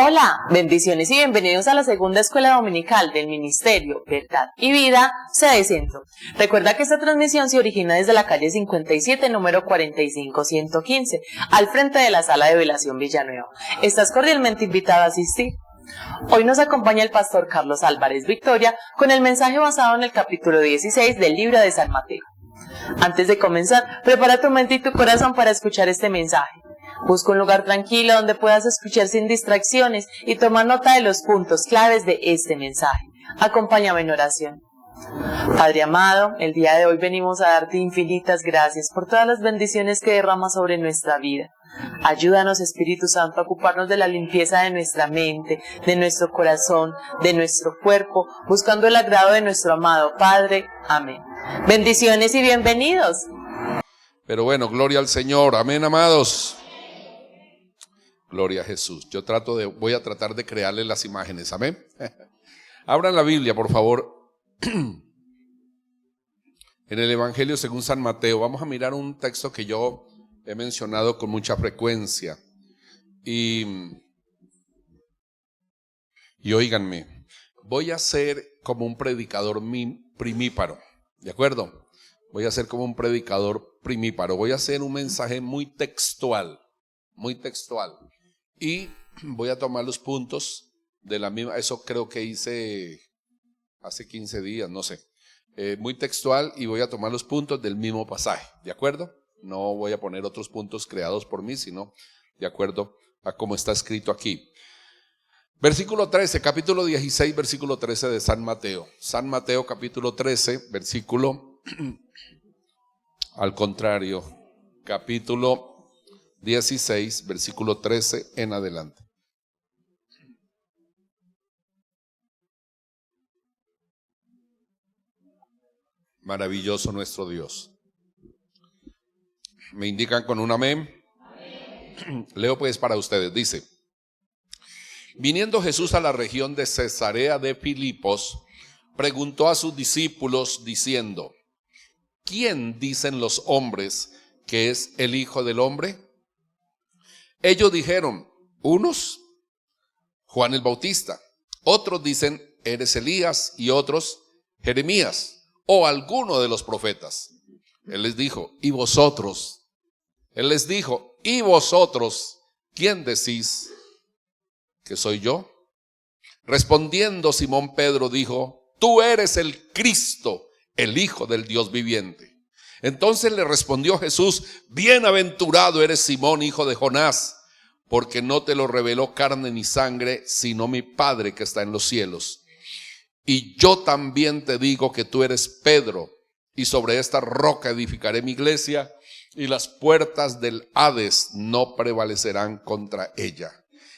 Hola, bendiciones y bienvenidos a la segunda escuela dominical del Ministerio Verdad y Vida, sede Centro. Recuerda que esta transmisión se origina desde la calle 57, número 45115, al frente de la sala de velación Villanueva. Estás cordialmente invitado a asistir. Hoy nos acompaña el pastor Carlos Álvarez Victoria con el mensaje basado en el capítulo 16 del libro de San Mateo. Antes de comenzar, prepara tu mente y tu corazón para escuchar este mensaje. Busca un lugar tranquilo donde puedas escuchar sin distracciones y tomar nota de los puntos claves de este mensaje. Acompáñame en oración. Padre amado, el día de hoy venimos a darte infinitas gracias por todas las bendiciones que derramas sobre nuestra vida. Ayúdanos, Espíritu Santo, a ocuparnos de la limpieza de nuestra mente, de nuestro corazón, de nuestro cuerpo, buscando el agrado de nuestro amado Padre. Amén. Bendiciones y bienvenidos. Pero bueno, gloria al Señor. Amén, amados. Gloria a Jesús. Voy a tratar de crearle las imágenes. Amén. Abran la Biblia, por favor. En el Evangelio según San Mateo. Vamos a mirar un texto que yo he mencionado con mucha frecuencia. Y óiganme, voy a ser como un predicador primíparo. ¿De acuerdo? Voy a ser como un predicador primíparo. Voy a hacer un mensaje muy textual. Muy textual. Y voy a tomar los puntos de la misma, eso creo que hice hace 15 días, no sé. Muy textual, y voy a tomar los puntos del mismo pasaje, ¿de acuerdo? No voy a poner otros puntos creados por mí, sino de acuerdo a cómo está escrito aquí. Versículo 13, capítulo 16, versículo 13 de San Mateo. San Mateo, capítulo 13, versículo, al contrario, capítulo 16, versículo 13 en adelante. Maravilloso nuestro Dios. ¿Me indican con un amén? Amén. Leo pues para ustedes, dice: Viniendo Jesús a la región de Cesarea de Filipos, preguntó a sus discípulos diciendo: ¿Quién dicen los hombres que es el Hijo del Hombre? Ellos dijeron: unos, Juan el Bautista; otros dicen: eres Elías; y otros, Jeremías, o alguno de los profetas. Él les dijo: ¿y vosotros? Él les dijo: ¿y vosotros quién decís que soy yo? Respondiendo Simón Pedro dijo: tú eres el Cristo, el Hijo del Dios viviente. Entonces le respondió Jesús: bienaventurado eres Simón, hijo de Jonás, porque no te lo reveló carne ni sangre, sino mi Padre que está en los cielos. Y yo también te digo que tú eres Pedro, y sobre esta roca edificaré mi iglesia, y las puertas del Hades no prevalecerán contra ella.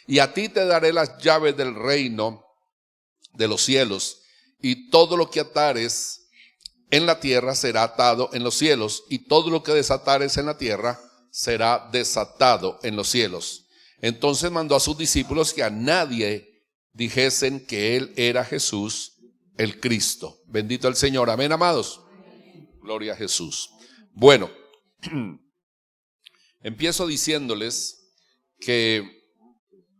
Y a ti te daré las llaves del reino de los cielos, y todo lo que atares en la tierra será atado en los cielos, y todo lo que desatares en la tierra será desatado en los cielos. Entonces mandó a sus discípulos que a nadie dijesen que él era Jesús el Cristo. Bendito el Señor. Amén, amados. Gloria a Jesús. Bueno, empiezo diciéndoles que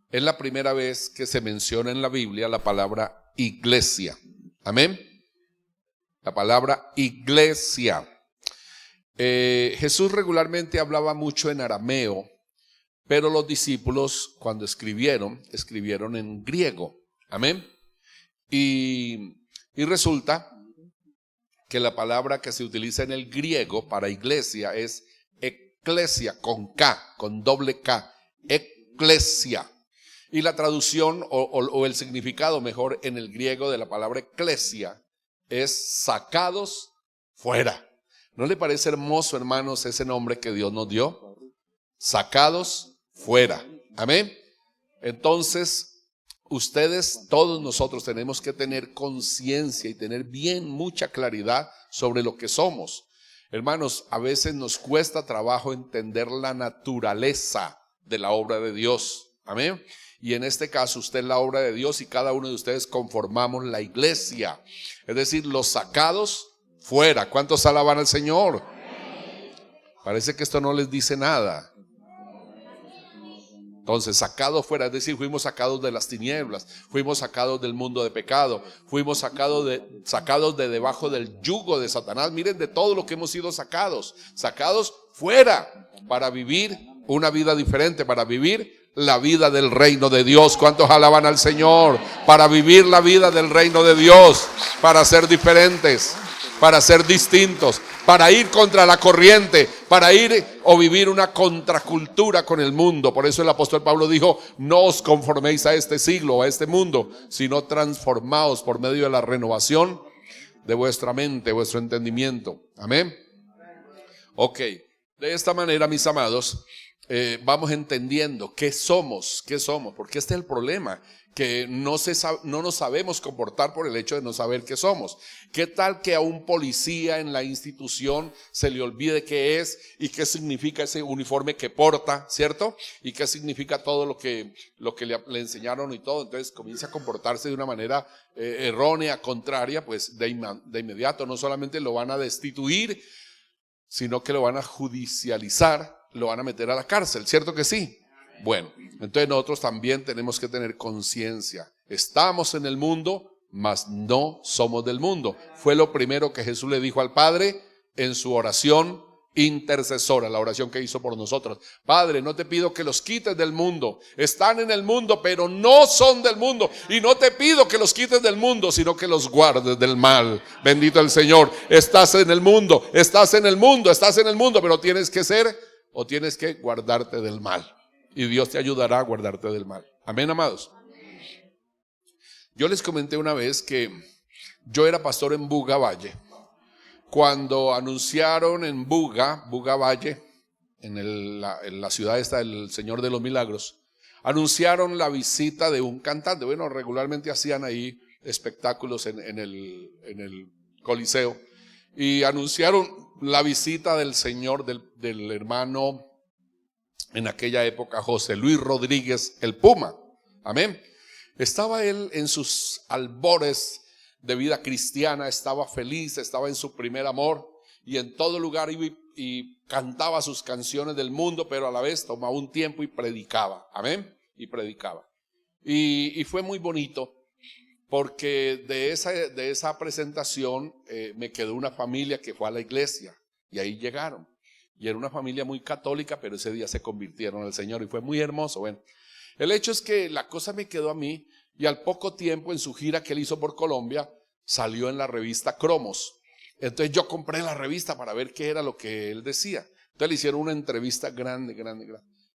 es la primera vez que se menciona en la Biblia la palabra iglesia. Amén. La palabra iglesia. Jesús regularmente hablaba mucho en arameo, pero los discípulos cuando escribieron en griego. Amén. Y resulta que la palabra que se utiliza en el griego para iglesia es eclesia, con K, con doble K, eclesia. Y la traducción o el significado mejor en el griego de la palabra eclesia es sacados fuera. ¿No le parece hermoso, hermanos, ese nombre que Dios nos dio? Sacados fuera. Amén. Entonces, ustedes, todos nosotros tenemos que tener conciencia y tener bien mucha claridad sobre lo que somos. Hermanos, a veces nos cuesta trabajo entender la naturaleza de la obra de Dios. Amén. Y en este caso usted es la obra de Dios y cada uno de ustedes conformamos la iglesia. Es decir, los sacados fuera. ¿Cuántos alaban al Señor? Parece que esto no les dice nada. Entonces, sacados fuera, es decir, fuimos sacados de las tinieblas, fuimos sacados del mundo de pecado, fuimos sacados de debajo del yugo de Satanás. Miren de todo lo que hemos sido sacados fuera para vivir una vida diferente, para vivir la vida del reino de Dios. ¿Cuántos alaban al Señor? Para vivir la vida del reino de Dios, para ser diferentes, para ser distintos, para ir contra la corriente, para ir o vivir una contracultura con el mundo. Por eso el apóstol Pablo dijo: no os conforméis a este siglo o a este mundo, sino transformaos por medio de la renovación de vuestra mente, vuestro entendimiento. Amén. Ok, de esta manera, mis amados, vamos entendiendo qué somos, porque este es el problema, que no nos sabemos comportar por el hecho de no saber qué somos. ¿Qué tal que a un policía en la institución se le olvide qué es y qué significa ese uniforme que porta, ¿cierto? Y qué significa todo lo que le enseñaron y todo. Entonces comienza a comportarse de una manera errónea, contraria, pues de inmediato no solamente lo van a destituir, sino que lo van a judicializar, lo van a meter a la cárcel, ¿cierto que sí? Bueno, entonces nosotros también tenemos que tener conciencia. Estamos en el mundo, mas no somos del mundo. Fue lo primero que Jesús le dijo al Padre en su oración intercesora, la oración que hizo por nosotros. Padre, no te pido que los quites del mundo. Están en el mundo, pero no son del mundo. Y no te pido que los quites del mundo, sino que los guardes del mal. Bendito el Señor. Estás en el mundo, pero tienes que guardarte del mal. Y Dios te ayudará a guardarte del mal. Amén, amados. Yo les comenté una vez que yo era pastor en Buga Valle. Cuando anunciaron en Buga Valle, en la ciudad esta del Señor de los Milagros, anunciaron la visita de un cantante. Bueno, regularmente hacían ahí espectáculos en el Coliseo. Y anunciaron la visita del Señor, del hermano en aquella época, José Luis Rodríguez, el Puma. Amén. Estaba él en sus albores de vida cristiana, estaba feliz, estaba en su primer amor, y en todo lugar iba y cantaba sus canciones del mundo, pero a la vez tomaba un tiempo y predicaba. Amén. Y predicaba. Y fue muy bonito, porque de esa presentación me quedó una familia que fue a la iglesia, y ahí llegaron. Y era una familia muy católica, pero ese día se convirtieron al Señor y fue muy hermoso. Bueno, el hecho es que la cosa me quedó a mí, y al poco tiempo, en su gira que él hizo por Colombia, salió en la revista Cromos. Entonces yo compré la revista para ver qué era lo que él decía. Entonces le hicieron una entrevista grande.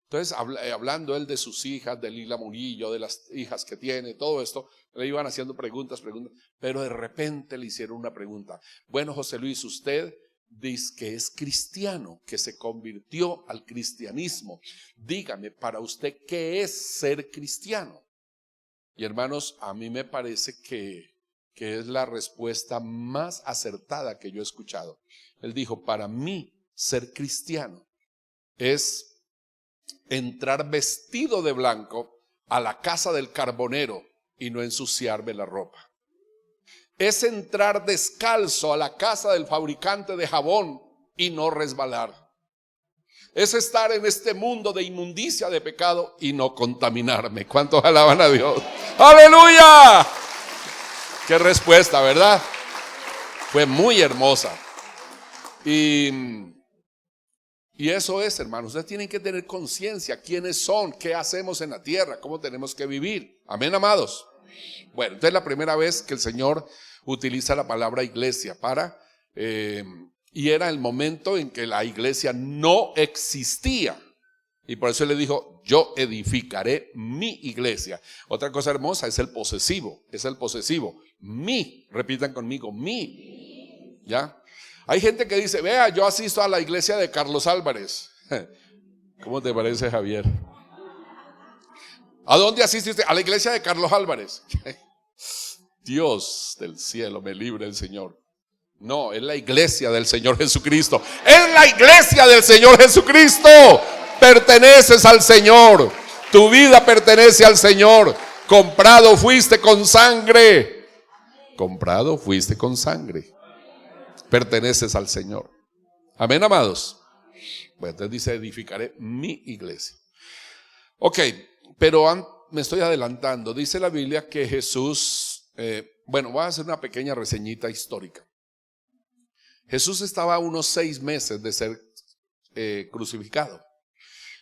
Entonces hablando él de sus hijas, de Lila Murillo, de las hijas que tiene, todo esto, le iban haciendo preguntas, pero de repente le hicieron una pregunta. Bueno, José Luis, usted dice que es cristiano, que se convirtió al cristianismo. Dígame, para usted, ¿qué es ser cristiano? Y hermanos, a mí me parece que es la respuesta más acertada que yo he escuchado. Él dijo: para mí, ser cristiano es entrar vestido de blanco a la casa del carbonero y no ensuciarme la ropa. Es entrar descalzo a la casa del fabricante de jabón y no resbalar. Es estar en este mundo de inmundicia, de pecado, y no contaminarme. ¿Cuántos alaban a Dios? ¡Aleluya! Qué respuesta, ¿verdad? Fue muy hermosa. Y eso es, hermanos, ustedes tienen que tener conciencia quiénes son, qué hacemos en la tierra, cómo tenemos que vivir. Amén, amados. Bueno, entonces la primera vez que el Señor utiliza la palabra iglesia y era el momento en que la iglesia no existía, y por eso le dijo: yo edificaré mi iglesia. Otra cosa hermosa es el posesivo, mi, repitan conmigo, mi. ¿Ya? Hay gente que dice: vea, yo asisto a la iglesia de Carlos Álvarez. ¿Cómo te parece, Javier? ¿A dónde asiste? A la iglesia de Carlos Álvarez. Dios del cielo, me libre el Señor. No, es la iglesia del Señor Jesucristo. Es la iglesia del Señor Jesucristo. Perteneces al Señor. Tu vida pertenece al Señor. Comprado fuiste con sangre. Comprado fuiste con sangre. Perteneces al Señor. Amén, amados. Bueno, entonces dice: edificaré mi iglesia. Ok, pero me estoy adelantando. Dice la Biblia que Jesús, voy a hacer una pequeña reseñita histórica. Jesús estaba a unos 6 meses de ser crucificado.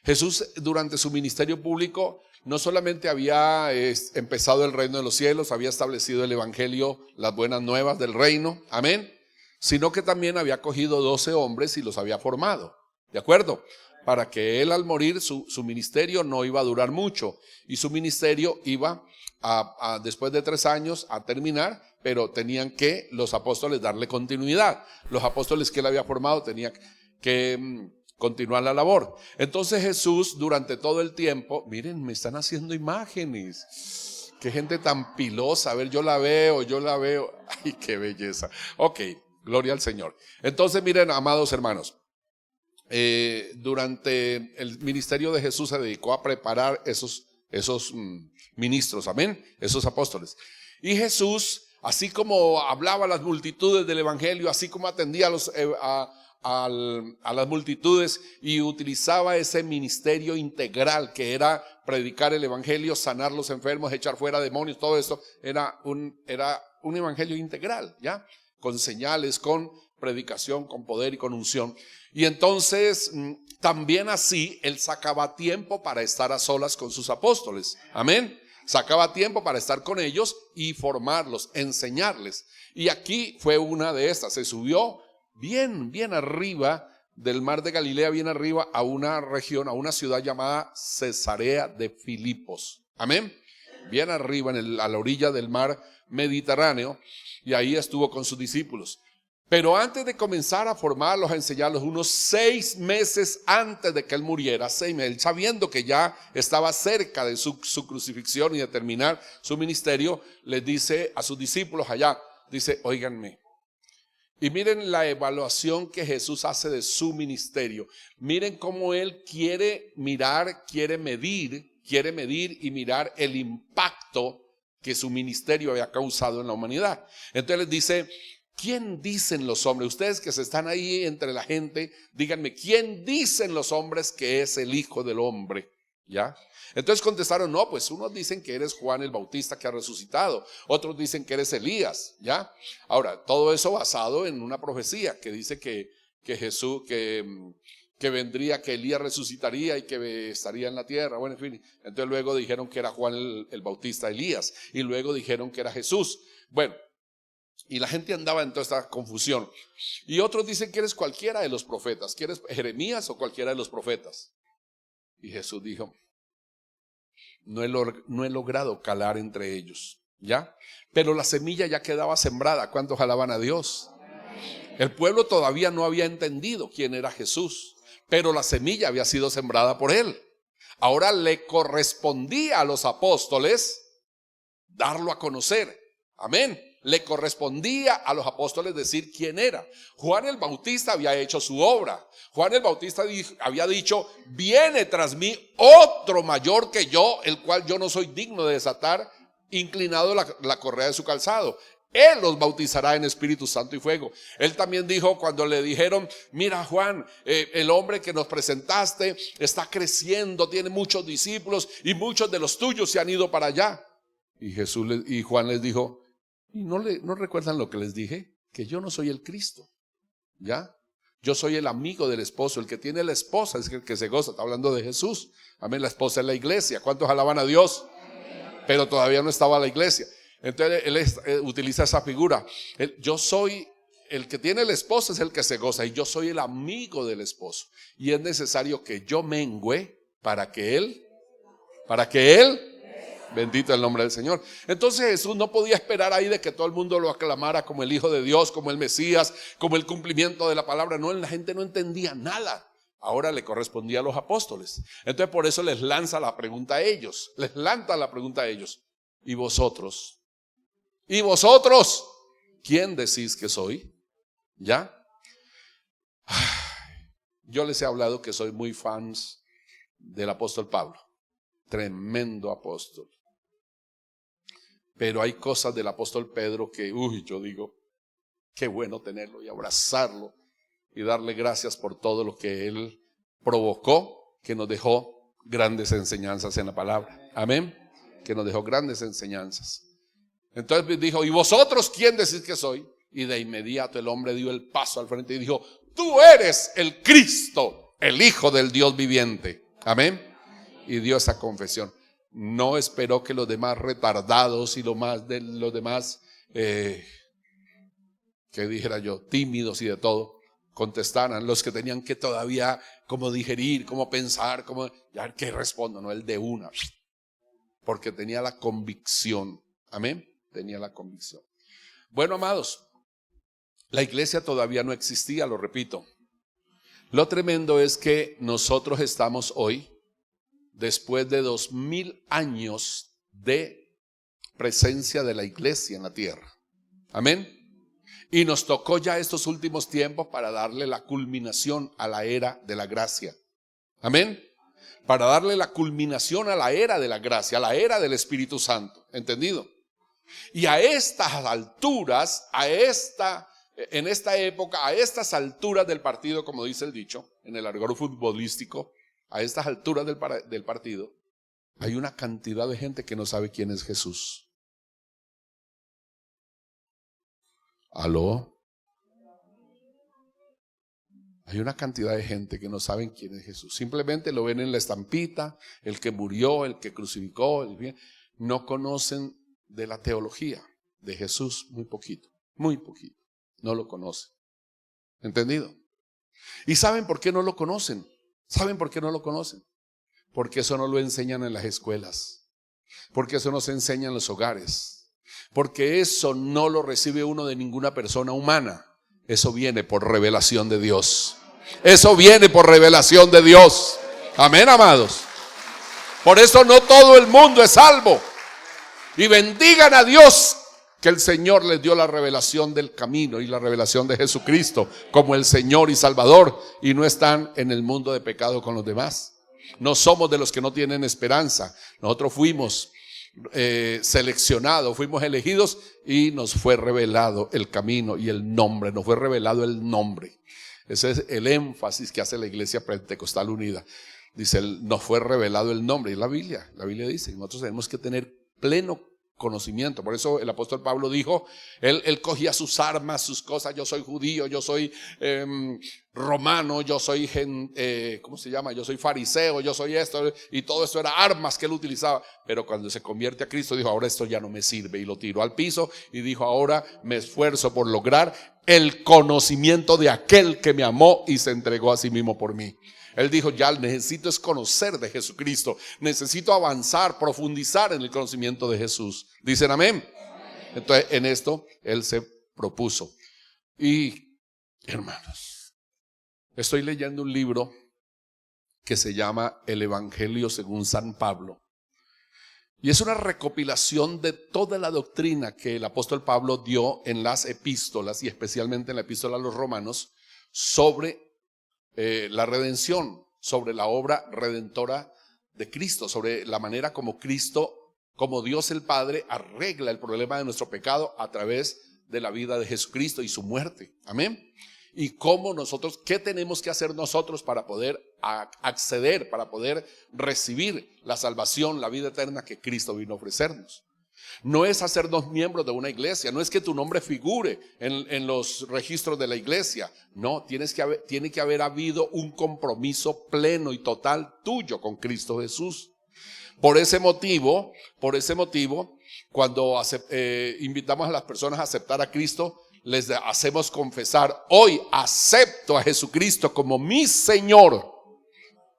Jesús durante su ministerio público no solamente había empezado el reino de los cielos, había establecido el evangelio, las buenas nuevas del reino, amén, sino que también había cogido 12 hombres y los había formado, ¿de acuerdo? Para que él al morir su ministerio no iba a durar mucho y su ministerio iba después de 3 años a terminar, pero tenían que los apóstoles darle continuidad. Los apóstoles que él había formado tenían que continuar la labor. Entonces Jesús durante todo el tiempo, miren, me están haciendo imágenes, qué gente tan pilosa, a ver, yo la veo, ay, qué belleza. Ok, gloria al Señor. Entonces miren, amados hermanos, durante el ministerio de Jesús se dedicó a preparar esos ministros, amén, esos apóstoles. Y Jesús, así como hablaba a las multitudes del evangelio, así como atendía a las multitudes y utilizaba ese ministerio integral que era predicar el evangelio, sanar los enfermos, echar fuera demonios, todo esto era un evangelio integral, ¿ya? Con señales, con predicación, con poder y con unción. Y entonces también así él sacaba tiempo para estar a solas con sus apóstoles, amén. Sacaba tiempo para estar con ellos y formarlos, enseñarles. Y aquí fue una de estas, se subió bien arriba del mar de Galilea, bien arriba a una región, a una ciudad llamada Cesarea de Filipos, amén, bien arriba a la orilla del mar Mediterráneo, y ahí estuvo con sus discípulos. Pero antes de comenzar a formarlos, a enseñarlos, unos 6 meses antes de que él muriera, 6 meses, sabiendo que ya estaba cerca de su crucifixión y de terminar su ministerio, les dice a sus discípulos allá, dice, óiganme. Y miren la evaluación que Jesús hace de su ministerio. Miren cómo él quiere medir y mirar el impacto que su ministerio había causado en la humanidad. Entonces les dice, ¿quién dicen los hombres? Ustedes que se están ahí entre la gente, díganme, ¿quién dicen los hombres que es el Hijo del Hombre? ¿Ya? Entonces contestaron, no, pues unos dicen que eres Juan el Bautista que ha resucitado, otros dicen que eres Elías, ¿ya? Ahora, todo eso basado en una profecía que dice que Jesús, que vendría, que Elías resucitaría y que estaría en la tierra, bueno, en fin. Entonces luego dijeron que era Juan el Bautista, Elías, y luego dijeron que era Jesús. Bueno, y la gente andaba en toda esta confusión. Y otros dicen que eres cualquiera de los profetas, que eres Jeremías o cualquiera de los profetas. Y Jesús dijo, no he logrado calar entre ellos, ¿ya? Pero la semilla ya quedaba sembrada. ¿Cuántos alaban a Dios? El pueblo todavía no había entendido quién era Jesús, pero la semilla había sido sembrada por él. Ahora le correspondía a los apóstoles darlo a conocer, amén. Le correspondía a los apóstoles decir quién era. Juan el Bautista había hecho su obra. Juan el Bautista había dicho, viene tras mí otro mayor que yo, el cual yo no soy digno de desatar, inclinado la correa de su calzado. Él los bautizará en Espíritu Santo y fuego. Él también dijo cuando le dijeron, mira Juan, el hombre que nos presentaste está creciendo, tiene muchos discípulos y muchos de los tuyos se han ido para allá. Y Juan les dijo, ¿y no recuerdan lo que les dije? Que yo no soy el Cristo, ¿ya? Yo soy el amigo del esposo, el que tiene la esposa es el que se goza. Está hablando de Jesús, amén, la esposa es la iglesia. ¿Cuántos alaban a Dios? Pero todavía no estaba la iglesia. Entonces él utiliza esa figura. Yo soy el que tiene la esposa es el que se goza y yo soy el amigo del esposo. Y es necesario que yo mengüe para que él, bendito el nombre del Señor. Entonces Jesús no podía esperar ahí de que todo el mundo lo aclamara como el Hijo de Dios, como el Mesías, como el cumplimiento de la palabra. No, la gente no entendía nada. Ahora le correspondía a los apóstoles. Entonces por eso les lanza la pregunta a ellos. ¿Y vosotros? ¿Quién decís que soy? ¿Ya? Yo les he hablado que soy muy fans del apóstol Pablo. Tremendo apóstol. Pero hay cosas del apóstol Pedro que, yo digo, qué bueno tenerlo y abrazarlo y darle gracias por todo lo que él provocó, que nos dejó grandes enseñanzas en la palabra. Amén. Que nos dejó grandes enseñanzas. Entonces dijo, ¿y vosotros quién decís que soy? Y de inmediato el hombre dio el paso al frente y dijo, tú eres el Cristo, el Hijo del Dios viviente. Amén. Y dio esa confesión. No esperó que los demás retardados y los demás, que dijera yo, tímidos y de todo, contestaran. Los que tenían que todavía como digerir, como pensar, como ya que respondo, no, el de una. Porque tenía la convicción. Amén. Tenía la convicción. Bueno, amados, la iglesia todavía no existía, lo repito. Lo tremendo es que nosotros estamos hoy, después de 2000 años de presencia de la iglesia en la tierra. Amén. Y nos tocó ya estos últimos tiempos para darle la culminación a la era de la gracia. Amén. Para darle la culminación a la era de la gracia, a la era del Espíritu Santo. ¿Entendido? Y a estas alturas, en esta época, a estas alturas del partido, como dice el dicho, en el argot futbolístico, a estas alturas del partido, hay una cantidad de gente que no sabe quién es Jesús. ¿Aló? Hay una cantidad de gente que no saben quién es Jesús. Simplemente lo ven en la estampita, el que murió, el que crucificó, no conocen de la teología de Jesús, muy poquito, no lo conocen. ¿Entendido? ¿Y saben por qué no lo conocen? ¿Saben por qué no lo conocen? Porque eso no lo enseñan en las escuelas, porque eso no se enseña en los hogares, porque eso no lo recibe uno de ninguna persona humana. Eso viene por revelación de Dios. Eso viene por revelación de Dios. Amén, amados. Por eso no todo el mundo es salvo. Y bendigan a Dios que el Señor les dio la revelación del camino y la revelación de Jesucristo como el Señor y Salvador, y no están en el mundo de pecado con los demás. No somos de los que no tienen esperanza. Nosotros fuimos seleccionados, fuimos elegidos y nos fue revelado el camino y el nombre, nos fue revelado el nombre. Ese es el énfasis que hace la Iglesia Pentecostal Unida. Dice, nos fue revelado el nombre. Y la Biblia dice, nosotros tenemos que tener pleno conocimiento. Por eso el apóstol Pablo dijo, él cogía sus armas, sus cosas. Yo soy judío, yo soy romano, yo soy yo soy fariseo, yo soy esto, y todo eso era armas que él utilizaba. Pero cuando se convierte a Cristo dijo, ahora esto ya no me sirve, y lo tiró al piso y dijo, ahora me esfuerzo por lograr el conocimiento de aquel que me amó y se entregó a sí mismo por mí. Él dijo, ya necesito es conocer de Jesucristo, necesito avanzar, profundizar en el conocimiento de Jesús. ¿Dicen amén? Entonces en esto él se propuso. Y hermanos, estoy leyendo un libro que se llama El Evangelio según San Pablo. Y es una recopilación de toda la doctrina que el apóstol Pablo dio en las epístolas, y especialmente en la epístola a los Romanos, sobre la redención, sobre la obra redentora de Cristo, sobre la manera como Cristo, como Dios el Padre, arregla el problema de nuestro pecado a través de la vida de Jesucristo y su muerte. Amén. Y cómo nosotros, qué tenemos que hacer nosotros para poder acceder, para poder recibir la salvación, la vida eterna que Cristo vino a ofrecernos. No es hacernos miembros de una iglesia, no es que tu nombre figure en los registros de la iglesia. No, tiene que haber habido un compromiso pleno y total tuyo con Cristo Jesús. Por ese motivo, cuando invitamos a las personas a aceptar a Cristo, les hacemos confesar, hoy acepto a Jesucristo como mi Señor,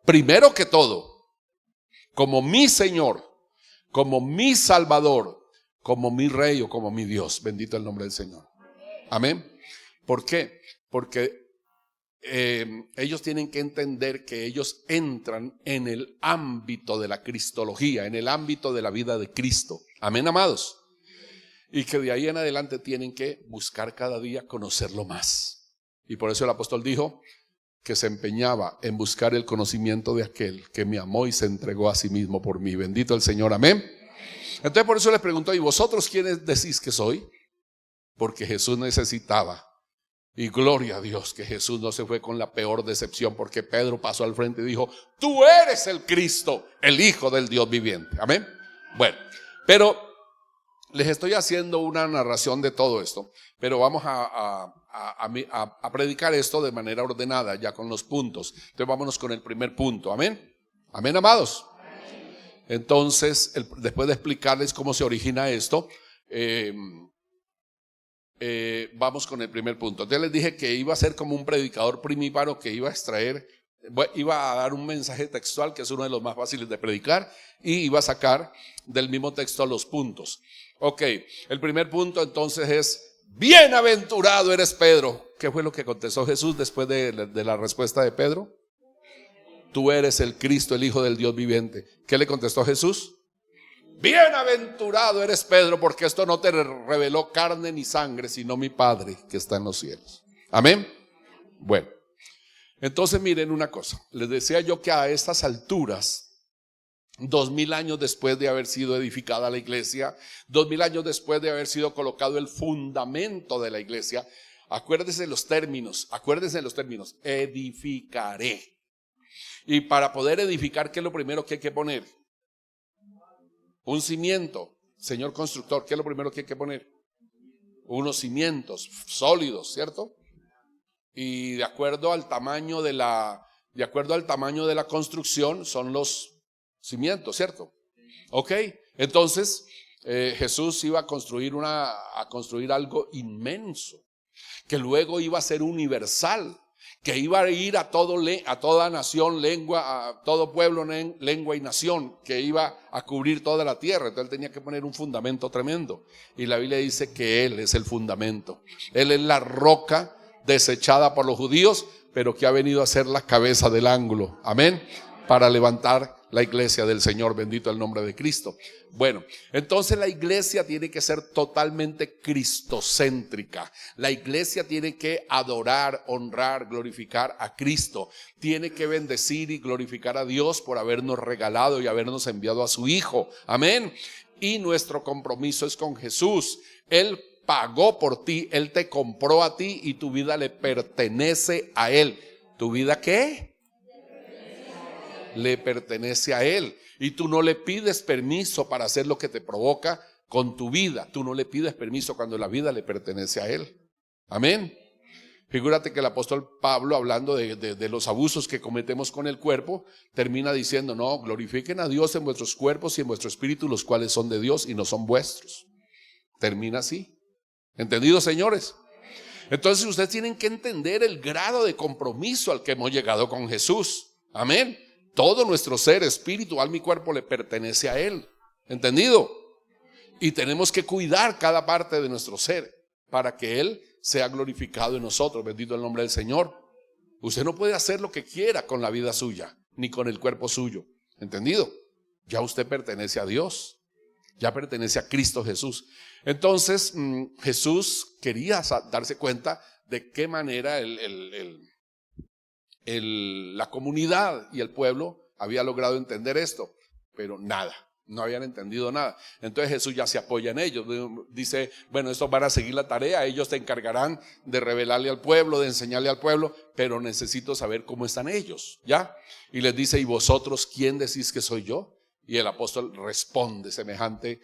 primero que todo, como mi Señor, como mi Salvador, como mi Rey o como mi Dios. Bendito el nombre del Señor. Amén. ¿Por qué? Porque ellos tienen que entender que ellos entran en el ámbito de la cristología, en el ámbito de la vida de Cristo. Amén, amados. Y que de ahí en adelante tienen que buscar cada día conocerlo más. Y por eso el apóstol dijo que se empeñaba en buscar el conocimiento de aquel que me amó y se entregó a sí mismo por mí. Bendito el Señor, amén. Entonces por eso les pregunto, ¿y vosotros quiénes decís que soy? Porque Jesús necesitaba Y gloria a Dios que Jesús no se fue con la peor decepción, porque Pedro pasó al frente y dijo: tú eres el Cristo, el Hijo del Dios viviente. Amén. Bueno, pero les estoy haciendo una narración de todo esto, pero vamos a predicar esto de manera ordenada, ya con los puntos. Entonces vámonos con el primer punto. Amén. Amén, amados. Entonces, después de explicarles cómo se origina esto, vamos con el primer punto. Entonces les dije que iba a ser como un predicador primíparo, que iba a extraer, iba a dar un mensaje textual, que es uno de los más fáciles de predicar, y iba a sacar del mismo texto los puntos. Ok, el primer punto entonces es: bienaventurado eres Pedro. ¿Qué fue lo que contestó Jesús después de la respuesta de Pedro? Tú eres el Cristo, el Hijo del Dios viviente. ¿Qué le contestó Jesús? Bienaventurado eres Pedro, porque esto no te reveló carne ni sangre, sino mi Padre que está en los cielos. Amén. Bueno, entonces miren una cosa. Les decía yo que a estas alturas, 2000 años después de haber sido edificada la iglesia, 2000 años después de haber sido colocado el fundamento de la iglesia, acuérdense de los términos, edificaré. Y para poder edificar, ¿qué es lo primero que hay que poner? Un cimiento. Señor constructor, ¿qué es lo primero que hay que poner? Unos cimientos sólidos, ¿cierto? Y de acuerdo al tamaño de la construcción son los cimientos, ¿cierto? Ok, entonces Jesús iba a construir algo inmenso, que luego iba a ser universal, que iba a ir a toda nación, lengua, a todo pueblo, lengua y nación, que iba a cubrir toda la tierra. Entonces él tenía que poner un fundamento tremendo. Y la Biblia dice que Él es el fundamento. Él es la roca desechada por los judíos, pero que ha venido a ser la cabeza del ángulo. Amén. Para levantar la iglesia del Señor, bendito el nombre de Cristo. Bueno, entonces la iglesia tiene que ser totalmente cristocéntrica. La iglesia tiene que adorar, honrar, glorificar a Cristo. Tiene que bendecir y glorificar a Dios por habernos regalado y habernos enviado a su Hijo. Amén. Y nuestro compromiso es con Jesús. Él pagó por ti, Él te compró a ti y tu vida le pertenece a Él. ¿Tu vida qué? Le pertenece a Él. Y tú no le pides permiso para hacer lo que te provoca con tu vida. Tú no le pides permiso cuando la vida le pertenece a Él. Amén. Figúrate que el apóstol Pablo, hablando de los abusos que cometemos con el cuerpo, termina diciendo: no, glorifiquen a Dios en vuestros cuerpos y en vuestro espíritu, los cuales son de Dios y no son vuestros. Termina así. ¿Entendido, señores? Entonces ustedes tienen que entender el grado de compromiso al que hemos llegado con Jesús. Amén. Todo nuestro ser, espíritu, alma y cuerpo le pertenece a Él. ¿Entendido? Y tenemos que cuidar cada parte de nuestro ser para que Él sea glorificado en nosotros. Bendito el nombre del Señor. Usted no puede hacer lo que quiera con la vida suya, ni con el cuerpo suyo. ¿Entendido? Ya usted pertenece a Dios. Ya pertenece a Cristo Jesús. Entonces Jesús quería darse cuenta de qué manera la comunidad y el pueblo había logrado entender esto, pero no habían entendido nada. Entonces Jesús ya se apoya en ellos, dice: bueno, estos van a seguir la tarea, ellos te encargarán de revelarle al pueblo, de enseñarle al pueblo, pero necesito saber cómo están ellos, ¿ya? Y les dice: ¿y vosotros quién decís que soy yo? Y el apóstol responde semejante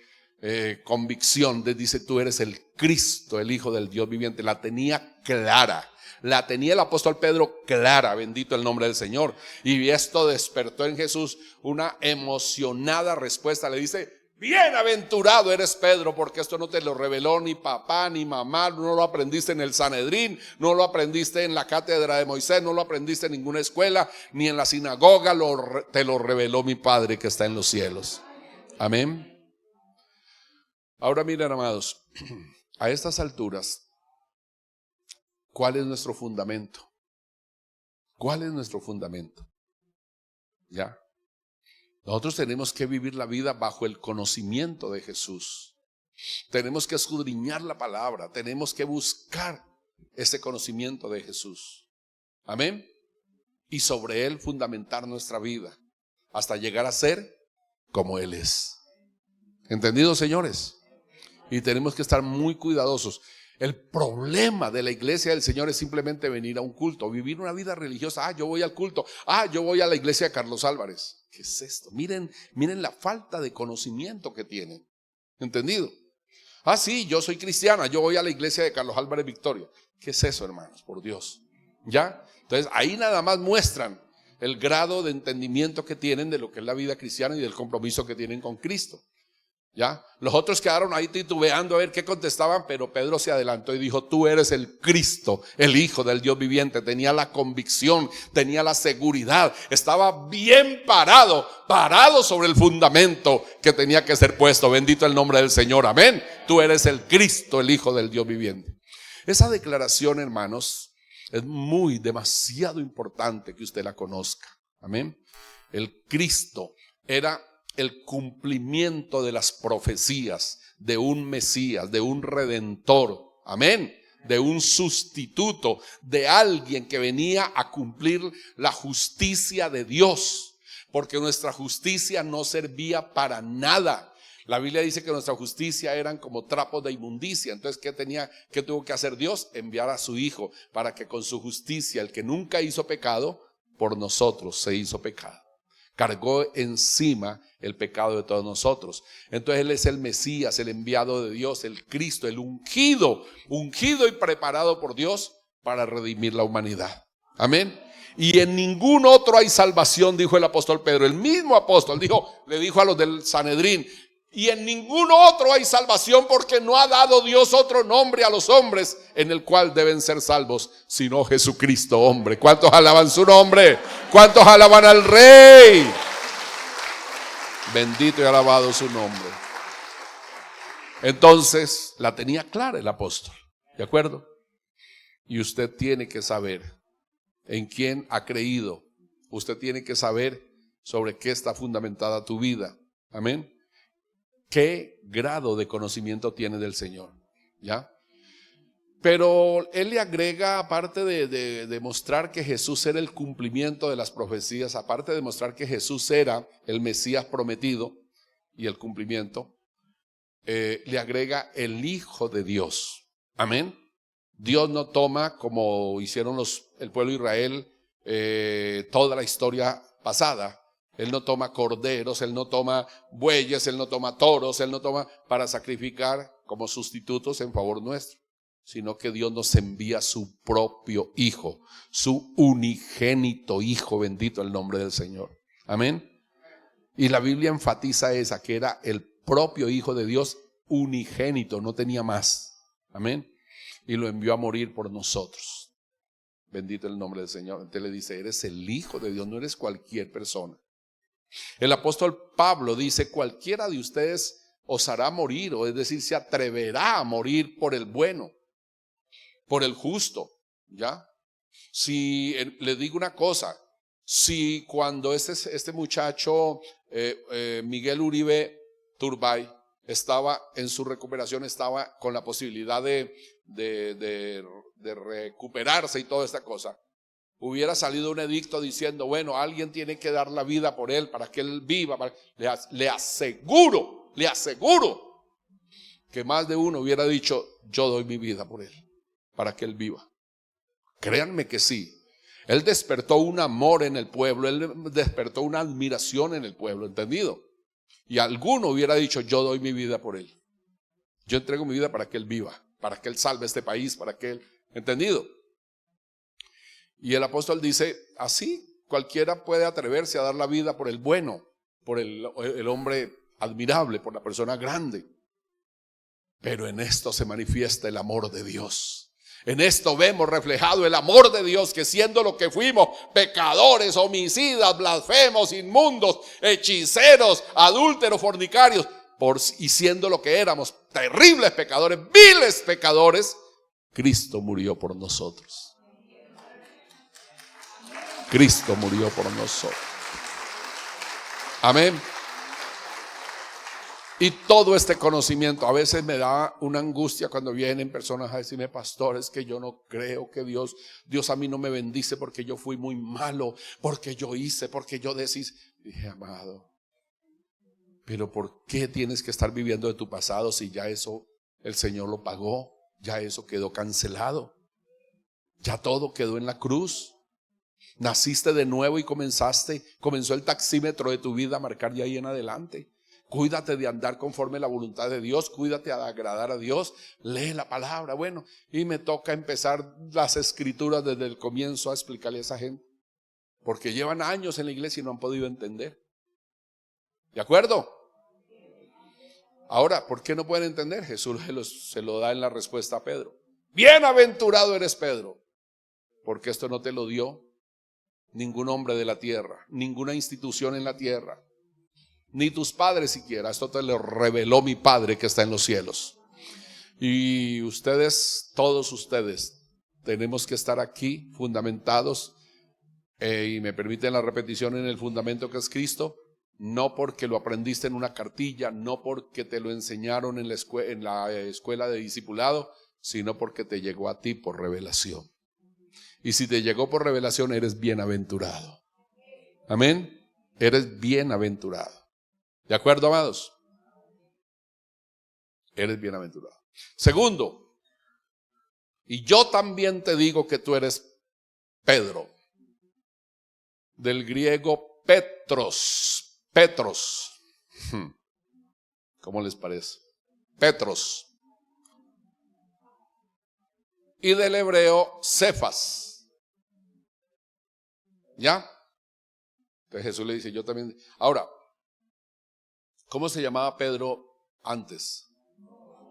convicción, dice: tú eres el Cristo, el Hijo del Dios viviente. La tenía clara. La tenía el apóstol Pedro clara, bendito el nombre del Señor. Y esto despertó en Jesús una emocionada respuesta. Le dice: bienaventurado eres Pedro, porque esto no te lo reveló ni papá ni mamá, no lo aprendiste en el Sanedrín, no lo aprendiste en la cátedra de Moisés, no lo aprendiste en ninguna escuela, ni en la sinagoga, te lo reveló mi Padre que está en los cielos. Amén. Ahora miren, amados, a estas alturas, ¿cuál es nuestro fundamento? ¿Cuál es nuestro fundamento? ¿Ya? Nosotros tenemos que vivir la vida bajo el conocimiento de Jesús. Tenemos que escudriñar la palabra. Tenemos que buscar ese conocimiento de Jesús. Amén. Y sobre él fundamentar nuestra vida hasta llegar a ser como Él es. ¿Entendido, señores? Y tenemos que estar muy cuidadosos. El problema de la iglesia del Señor es simplemente venir a un culto, vivir una vida religiosa. Yo voy al culto. Yo voy a la iglesia de Carlos Álvarez. ¿Qué es esto? Miren la falta de conocimiento que tienen. ¿Entendido? Sí, yo soy cristiana, yo voy a la iglesia de Carlos Álvarez Victoria. ¿Qué es eso, hermanos? Por Dios. ¿Ya? Entonces ahí nada más muestran el grado de entendimiento que tienen de lo que es la vida cristiana y del compromiso que tienen con Cristo. ¿Ya? Los otros quedaron ahí titubeando a ver qué contestaban, pero Pedro se adelantó y dijo: tú eres el Cristo, el Hijo del Dios viviente. Tenía la convicción, tenía la seguridad, estaba bien parado sobre el fundamento que tenía que ser puesto. Bendito el nombre del Señor, amén. Tú eres el Cristo, el Hijo del Dios viviente. Esa declaración, hermanos, es demasiado importante que usted la conozca, amén. El Cristo era el cumplimiento de las profecías de un Mesías, de un Redentor, amén, de un sustituto, de alguien que venía a cumplir la justicia de Dios, porque nuestra justicia no servía para nada. La Biblia dice que nuestra justicia eran como trapos de inmundicia. Entonces, ¿qué tuvo que hacer Dios? Enviar a su Hijo para que con su justicia, el que nunca hizo pecado, por nosotros se hizo pecado. Cargó encima el pecado de todos nosotros. Entonces Él es el Mesías, el enviado de Dios, el Cristo, el ungido y preparado por Dios para redimir la humanidad. Amén. Y en ningún otro hay salvación, dijo el apóstol Pedro. El mismo apóstol le dijo a los del Sanedrín: y en ningún otro hay salvación, porque no ha dado Dios otro nombre a los hombres en el cual deben ser salvos, sino Jesucristo, hombre. ¿Cuántos alaban su nombre? ¿Cuántos alaban al Rey? Bendito y alabado su nombre. Entonces, la tenía clara el apóstol, ¿de acuerdo? Y usted tiene que saber en quién ha creído. Usted tiene que saber sobre qué está fundamentada tu vida. Amén. ¿Qué grado de conocimiento tiene del Señor? ¿Ya? Pero él le agrega, aparte de demostrar que Jesús era el cumplimiento de las profecías, aparte de demostrar que Jesús era el Mesías prometido y el cumplimiento, le agrega el Hijo de Dios. Amén. Dios no toma, como hicieron el pueblo de Israel toda la historia pasada. Él no toma corderos, Él no toma bueyes, Él no toma toros, Él no toma para sacrificar como sustitutos en favor nuestro, sino que Dios nos envía su propio Hijo, su unigénito Hijo, bendito el nombre del Señor. Amén. Y la Biblia enfatiza que era el propio Hijo de Dios unigénito, no tenía más. Amén. Y lo envió a morir por nosotros. Bendito el nombre del Señor. Entonces le dice: eres el Hijo de Dios, no eres cualquier persona. El apóstol Pablo dice: cualquiera de ustedes os hará morir, o es decir, se atreverá a morir por el bueno, por el justo. ¿Ya? Si le digo una cosa, si cuando este muchacho Miguel Uribe Turbay estaba en su recuperación, estaba con la posibilidad de recuperarse y toda esta cosa, hubiera salido un edicto diciendo: bueno, alguien tiene que dar la vida por él para que él viva. Le aseguro que más de uno hubiera dicho: yo doy mi vida por él, para que él viva. Créanme que sí. Él despertó un amor en el pueblo, él despertó una admiración en el pueblo, ¿entendido? Y alguno hubiera dicho: yo doy mi vida por él. Yo entrego mi vida para que él viva, para que él salve este país, para que él, ¿entendido? Y el apóstol dice: así cualquiera puede atreverse a dar la vida por el bueno, por el hombre admirable, por la persona grande. Pero en esto se manifiesta el amor de Dios. En esto vemos reflejado el amor de Dios, que siendo lo que fuimos, pecadores, homicidas, blasfemos, inmundos, hechiceros, adúlteros, fornicarios, y siendo lo que éramos, terribles pecadores, viles pecadores, Cristo murió por nosotros. Cristo murió por nosotros. Amén. Y todo este conocimiento, a veces me da una angustia cuando vienen personas a decirme: pastor, es que yo no creo que Dios a mí no me bendice porque yo fui muy malo, porque yo hice, porque yo deshice. Dije: amado, pero ¿por qué tienes que estar viviendo de tu pasado si ya eso el Señor lo pagó? ya eso quedó cancelado. Ya todo quedó en la cruz. Naciste de nuevo y comenzó el taxímetro de tu vida a marcar de ahí en adelante. Cuídate de andar conforme a la voluntad de Dios, cuídate de agradar a Dios, lee la palabra. Bueno, y me toca empezar las escrituras desde el comienzo a explicarle a esa gente, porque llevan años en la iglesia y no han podido entender. ¿De acuerdo? Ahora, ¿por qué no pueden entender? Jesús se lo da en la respuesta a Pedro. Bienaventurado eres Pedro, porque esto no te lo dio ningún hombre de la tierra, ninguna institución en la tierra, ni tus padres siquiera. Esto te lo reveló mi Padre que está en los cielos. Y ustedes, todos ustedes, tenemos que estar aquí fundamentados, y me permiten la repetición, en el fundamento que es Cristo. No porque lo aprendiste en una cartilla, no porque te lo enseñaron en la escuela de discipulado, sino porque te llegó a ti por revelación. Y si te llegó por revelación, eres bienaventurado. Amén. Eres bienaventurado. ¿De acuerdo, amados? Eres bienaventurado. Segundo, y yo también te digo que tú eres Pedro. Del griego Petros. Petros. ¿Cómo les parece? Petros. Y del hebreo Cefas. ¿Ya? Entonces Jesús le dice, yo también. Ahora, ¿cómo se llamaba Pedro antes?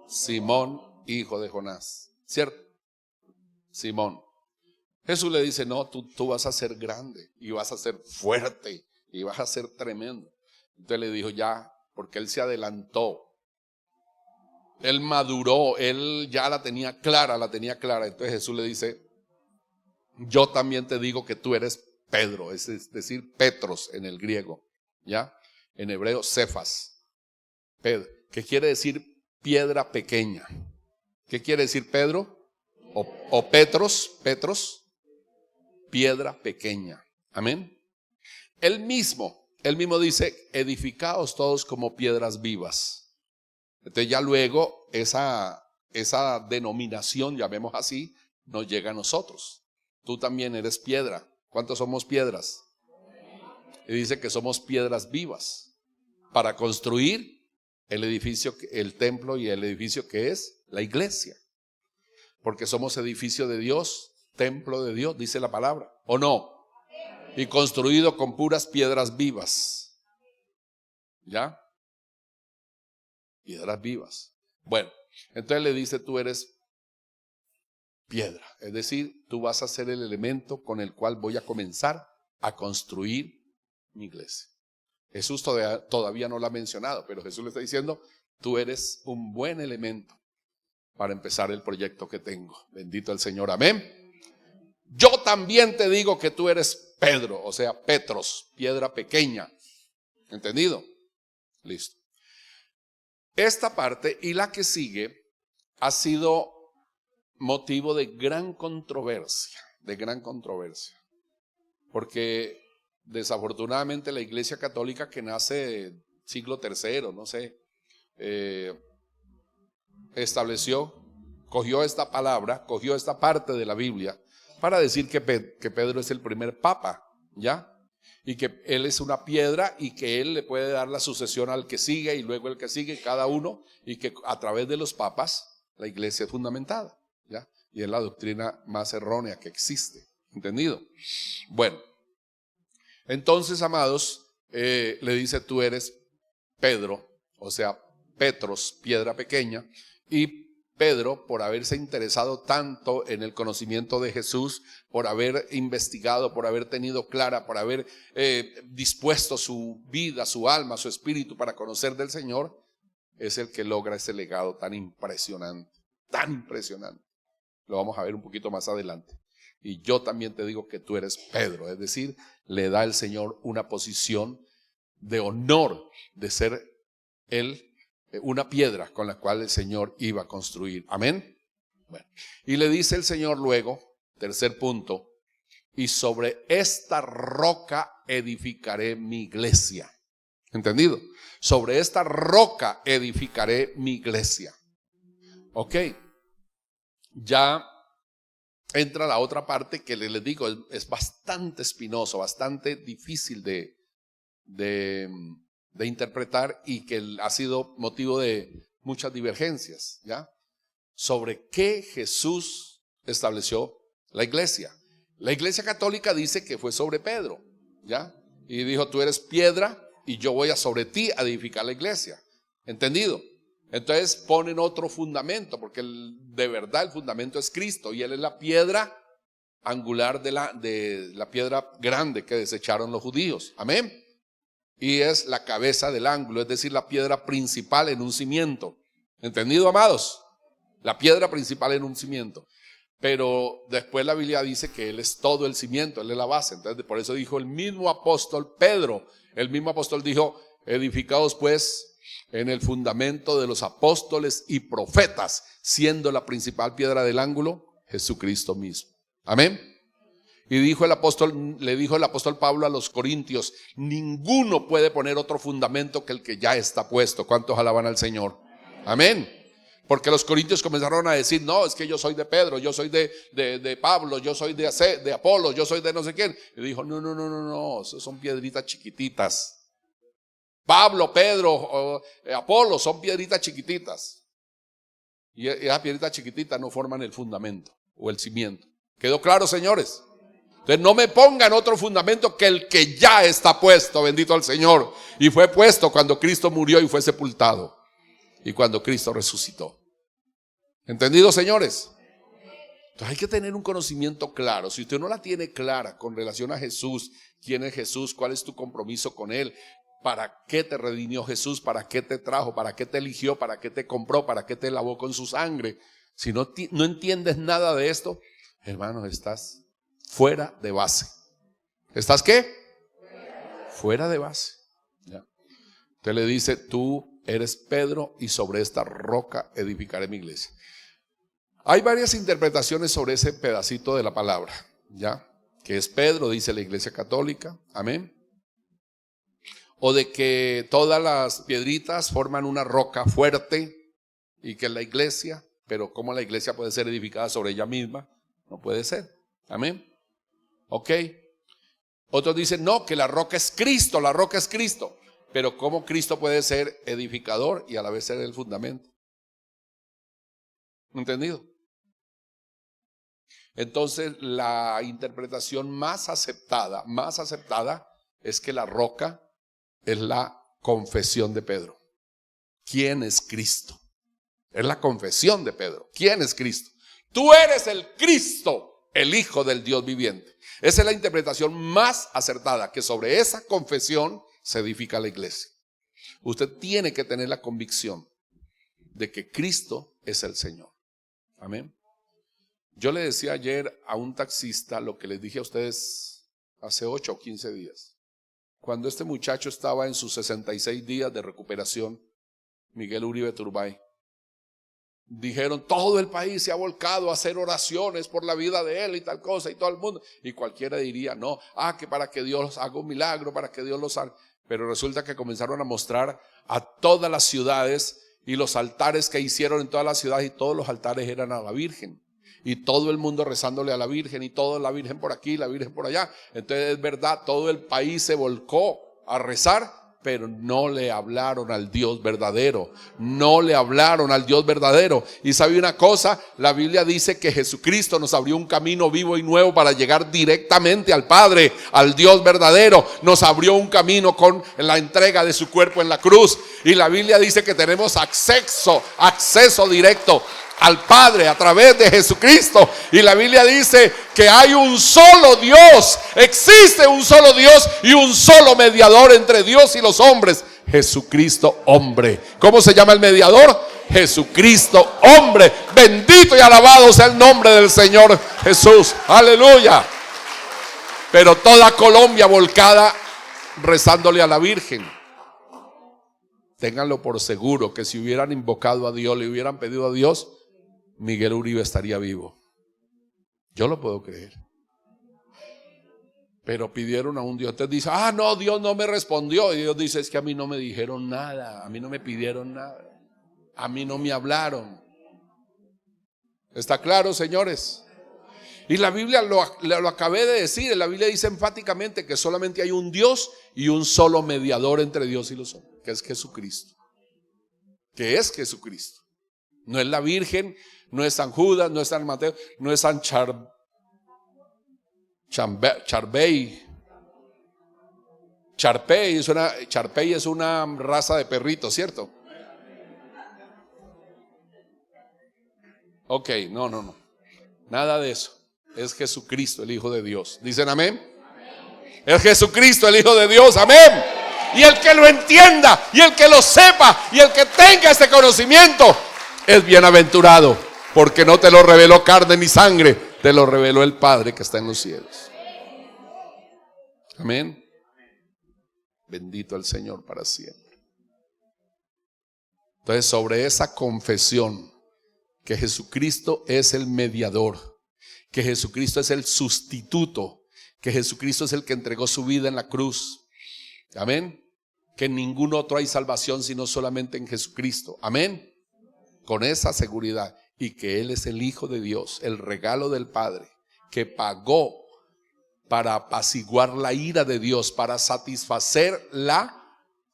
Simón, hijo de Jonás. ¿Cierto? Simón. Jesús le dice, no, tú vas a ser grande y vas a ser fuerte y vas a ser tremendo. Entonces le dijo, ya, porque él se adelantó. Él maduró, él ya la tenía clara. Entonces Jesús le dice, yo también te digo que tú eres Pedro, es decir, Petros en el griego, ¿ya? En hebreo, Cefas. Pedro, que quiere decir piedra pequeña. ¿Qué quiere decir Pedro? O Petros, piedra pequeña. Amén. Él mismo dice, edificaos todos como piedras vivas. Entonces ya luego esa denominación, llamemos así, nos llega a nosotros. Tú también eres piedra. ¿Cuántos somos piedras? Y dice que somos piedras vivas para construir el edificio, el templo y el edificio que es la iglesia. Porque somos edificio de Dios, templo de Dios, dice la palabra, ¿o no? Y construido con puras piedras vivas. ¿Ya? Piedras vivas. Bueno, entonces le dice, tú eres piedra. Es decir, tú vas a ser el elemento con el cual voy a comenzar a construir mi iglesia. Jesús todavía no lo ha mencionado, pero Jesús le está diciendo, tú eres un buen elemento para empezar el proyecto que tengo. Bendito el Señor, amén. Yo también te digo que tú eres Pedro, o sea, Petros, piedra pequeña. ¿Entendido? Listo. Esta parte y la que sigue ha sido motivo de gran controversia, porque desafortunadamente la Iglesia Católica, que nace siglo III, no sé, cogió esta palabra, cogió esta parte de la Biblia para decir que Pedro es el primer papa, ¿ya? Y que él es una piedra y que él le puede dar la sucesión al que sigue y luego el que sigue, cada uno, y que a través de los papas la iglesia es fundamentada, ¿ya? Y es la doctrina más errónea que existe, ¿entendido? Bueno, entonces, amados, le dice, tú eres Pedro, o sea, Petros, piedra pequeña, y Pedro, por haberse interesado tanto en el conocimiento de Jesús, por haber investigado, por haber tenido clara, por haber dispuesto su vida, su alma, su espíritu para conocer del Señor, es el que logra ese legado tan impresionante, tan impresionante. Lo vamos a ver un poquito más adelante. Y yo también te digo que tú eres Pedro, es decir, le da al Señor una posición de honor de ser él una piedra con la cual el Señor iba a construir. Amén. Bueno, y le dice el Señor luego, tercer punto, y sobre esta roca edificaré mi iglesia. ¿Entendido? Sobre esta roca edificaré mi iglesia. Ok. ya entra la otra parte que les digo, es bastante espinoso, bastante difícil de interpretar y que ha sido motivo de muchas divergencias, ¿ya? Sobre qué Jesús estableció la iglesia. La iglesia católica dice que fue sobre Pedro, ¿ya? Y dijo, tú eres piedra y yo voy a sobre ti a edificar la iglesia. ¿Entendido? Entonces ponen otro fundamento, porque de verdad el fundamento es Cristo y Él es la piedra angular de la piedra grande que desecharon los judíos. Amén. Y es la cabeza del ángulo, es decir, la piedra principal en un cimiento. ¿Entendido, amados? La piedra principal en un cimiento. Pero después la Biblia dice que Él es todo el cimiento, Él es la base. Entonces por eso dijo el mismo apóstol Pedro, el mismo apóstol dijo, edificados pues en el fundamento de los apóstoles y profetas, siendo la principal piedra del ángulo Jesucristo mismo. Amén. Y le dijo el apóstol Pablo a los corintios, ninguno puede poner otro fundamento que el que ya está puesto. ¿Cuántos alaban al Señor? Amén. Porque los corintios comenzaron a decir, no, es que yo soy de Pedro, yo soy de Pablo, yo soy de Apolo, yo soy de no sé quién. Y dijo, no, esos son piedritas chiquititas. Pablo, Pedro, Apolo son piedritas chiquititas. Y esas piedritas chiquititas no forman el fundamento o el cimiento. ¿Quedó claro, señores? Entonces no me pongan otro fundamento que el que ya está puesto, bendito al Señor. Y fue puesto cuando Cristo murió y fue sepultado. Y cuando Cristo resucitó. ¿Entendido, señores? Entonces hay que tener un conocimiento claro. Si usted no la tiene clara con relación a Jesús, quién es Jesús, cuál es tu compromiso con Él, para qué te redimió Jesús, para qué te trajo, para qué te eligió, para qué te compró, para qué te lavó con su sangre. Si no entiendes nada de esto, hermano, estás fuera de base. ¿Estás qué? Fuera de base. ¿Ya? Usted le dice, tú eres Pedro y sobre esta roca edificaré mi iglesia. Hay varias interpretaciones sobre ese pedacito de la palabra, ¿ya? Que es Pedro, dice la iglesia católica, amén. O de que todas las piedritas forman una roca fuerte y que es la iglesia, pero ¿cómo la iglesia puede ser edificada sobre ella misma? No puede ser, amén. Ok. Otros dicen, no, que la roca es Cristo, la roca es Cristo. Pero ¿cómo Cristo puede ser edificador y a la vez ser el fundamento? ¿Entendido? Entonces la interpretación más aceptada es que la roca es la confesión de Pedro. ¿Quién es Cristo? Es la confesión de Pedro. ¿Quién es Cristo? Tú eres el Cristo, el Hijo del Dios viviente. Esa es la interpretación más acertada, que sobre esa confesión se edifica la iglesia. Usted tiene que tener la convicción de que Cristo es el Señor. Amén. Yo le decía ayer a un taxista lo que les dije a ustedes hace 8 o 15 días. Cuando este muchacho estaba en sus 66 días de recuperación, Miguel Uribe Turbay, dijeron, todo el país se ha volcado a hacer oraciones por la vida de él y tal cosa, y todo el mundo. Y cualquiera diría, no, que para que Dios haga un milagro, para que Dios los haga. Pero resulta que comenzaron a mostrar a todas las ciudades y los altares que hicieron en todas las ciudades, y todos los altares eran a la Virgen. Y todo el mundo rezándole a la Virgen, y toda la Virgen por aquí, la Virgen por allá. Entonces es verdad, todo el país se volcó a rezar, pero no le hablaron al Dios verdadero. No le hablaron al Dios verdadero. Y sabe una cosa, la Biblia dice que Jesucristo nos abrió un camino vivo y nuevo para llegar directamente al Padre, al Dios verdadero. Nos abrió un camino con la entrega de su cuerpo en la cruz. Y la Biblia dice que tenemos acceso directo al Padre a través de Jesucristo. Y la Biblia dice que hay un solo Dios, existe un solo Dios y un solo mediador entre Dios y los hombres, Jesucristo hombre. ¿Cómo se llama el mediador? Jesucristo hombre. Bendito y alabado sea el nombre del Señor Jesús. Aleluya. Pero toda Colombia volcada rezándole a la Virgen. Ténganlo por seguro que si hubieran invocado a Dios, le hubieran pedido a Dios, Miguel Uribe estaría vivo. Yo lo puedo creer. Pero pidieron a un Dios. Usted dice, no, Dios no me respondió. Y Dios dice, es que a mí no me dijeron nada, a mí no me pidieron nada, a mí no me hablaron. ¿Está claro, señores? Y la Biblia lo acabé de decir. La Biblia dice enfáticamente que solamente hay un Dios y un solo mediador entre Dios y los hombres, que es Jesucristo. Que es Jesucristo. No es la Virgen, no es San Judas, no es San Mateo, no es San Charpey. Charpey es una raza de perritos, ¿cierto? Ok, no. Nada de eso. Es Jesucristo, el Hijo de Dios. ¿Dicen amén? Es Jesucristo, el Hijo de Dios. Amén. Y el que lo entienda, y el que lo sepa, y el que tenga este conocimiento, es bienaventurado, porque no te lo reveló carne ni sangre, te lo reveló el Padre que está en los cielos. Amén. Bendito el Señor para siempre. Entonces, sobre esa confesión que Jesucristo es el mediador, que Jesucristo es el sustituto, que Jesucristo es el que entregó su vida en la cruz. Amén. Que en ningún otro hay salvación sino solamente en Jesucristo. Amén. Con esa seguridad, y que Él es el Hijo de Dios, el regalo del Padre, que pagó para apaciguar la ira de Dios, para satisfacer la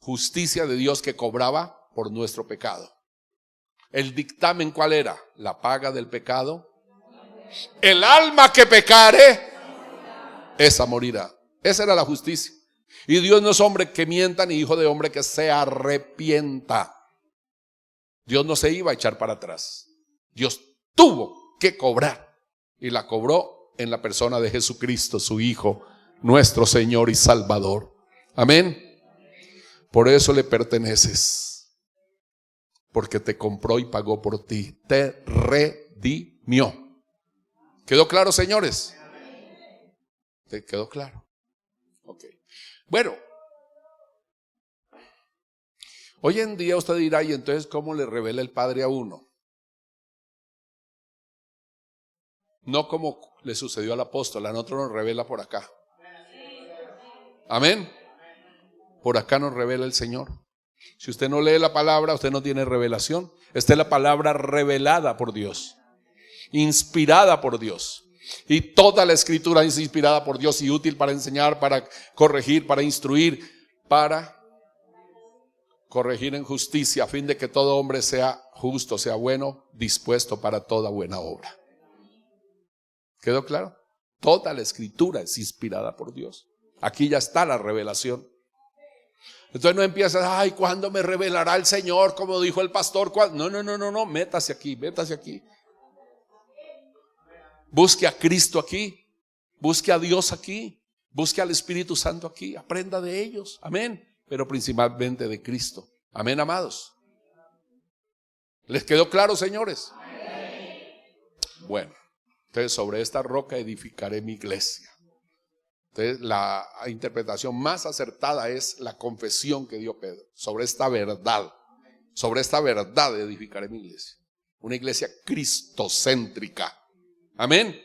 justicia de Dios que cobraba por nuestro pecado. El dictamen, ¿cuál era? La paga del pecado. El alma que pecare, esa morirá. Esa era la justicia. Y Dios no es hombre que mienta, ni hijo de hombre que se arrepienta. Dios no se iba a echar para atrás. Dios tuvo que cobrar, y la cobró en la persona de Jesucristo, su Hijo, nuestro Señor y Salvador. Amén. Por eso le perteneces, porque te compró y pagó por ti, te redimió. ¿Quedó claro, señores? ¿Te quedó claro? Ok. Bueno, hoy en día usted dirá, y entonces ¿cómo le revela el Padre a uno? No como le sucedió al apóstol, a nosotros nos revela por acá. Amén. Por acá nos revela el Señor. Si usted no lee la palabra, usted no tiene revelación. Esta es la palabra revelada por Dios, inspirada por Dios. Y toda la escritura es inspirada por Dios y útil para enseñar, para corregir, para instruir, para corregir en justicia, a fin de que todo hombre sea justo, sea bueno, dispuesto para toda buena obra. ¿Quedó claro? Toda la escritura es inspirada por Dios. Aquí ya está la revelación. Entonces no empiezas, ay, ¿cuándo me revelará el Señor? Como dijo el pastor. No, métase aquí. Busque a Cristo aquí, busque a Dios aquí, busque al Espíritu Santo aquí, aprenda de ellos. Amén. Pero principalmente de Cristo. Amén, amados. ¿Les quedó claro, señores? Bueno. Entonces, sobre esta roca edificaré mi iglesia. Entonces, la interpretación más acertada es la confesión que dio Pedro. Sobre esta verdad edificaré mi iglesia. Una iglesia cristocéntrica. Amén.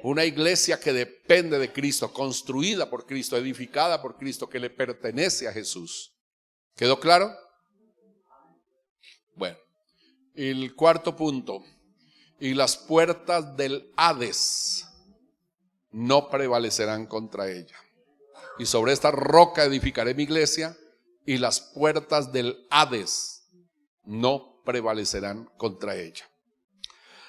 Una iglesia que depende de Cristo, construida por Cristo, edificada por Cristo, que le pertenece a Jesús. ¿Quedó claro? Bueno, el cuarto punto. Y las puertas del Hades no prevalecerán contra ella. Y sobre esta roca edificaré mi iglesia, y las puertas del Hades no prevalecerán contra ella.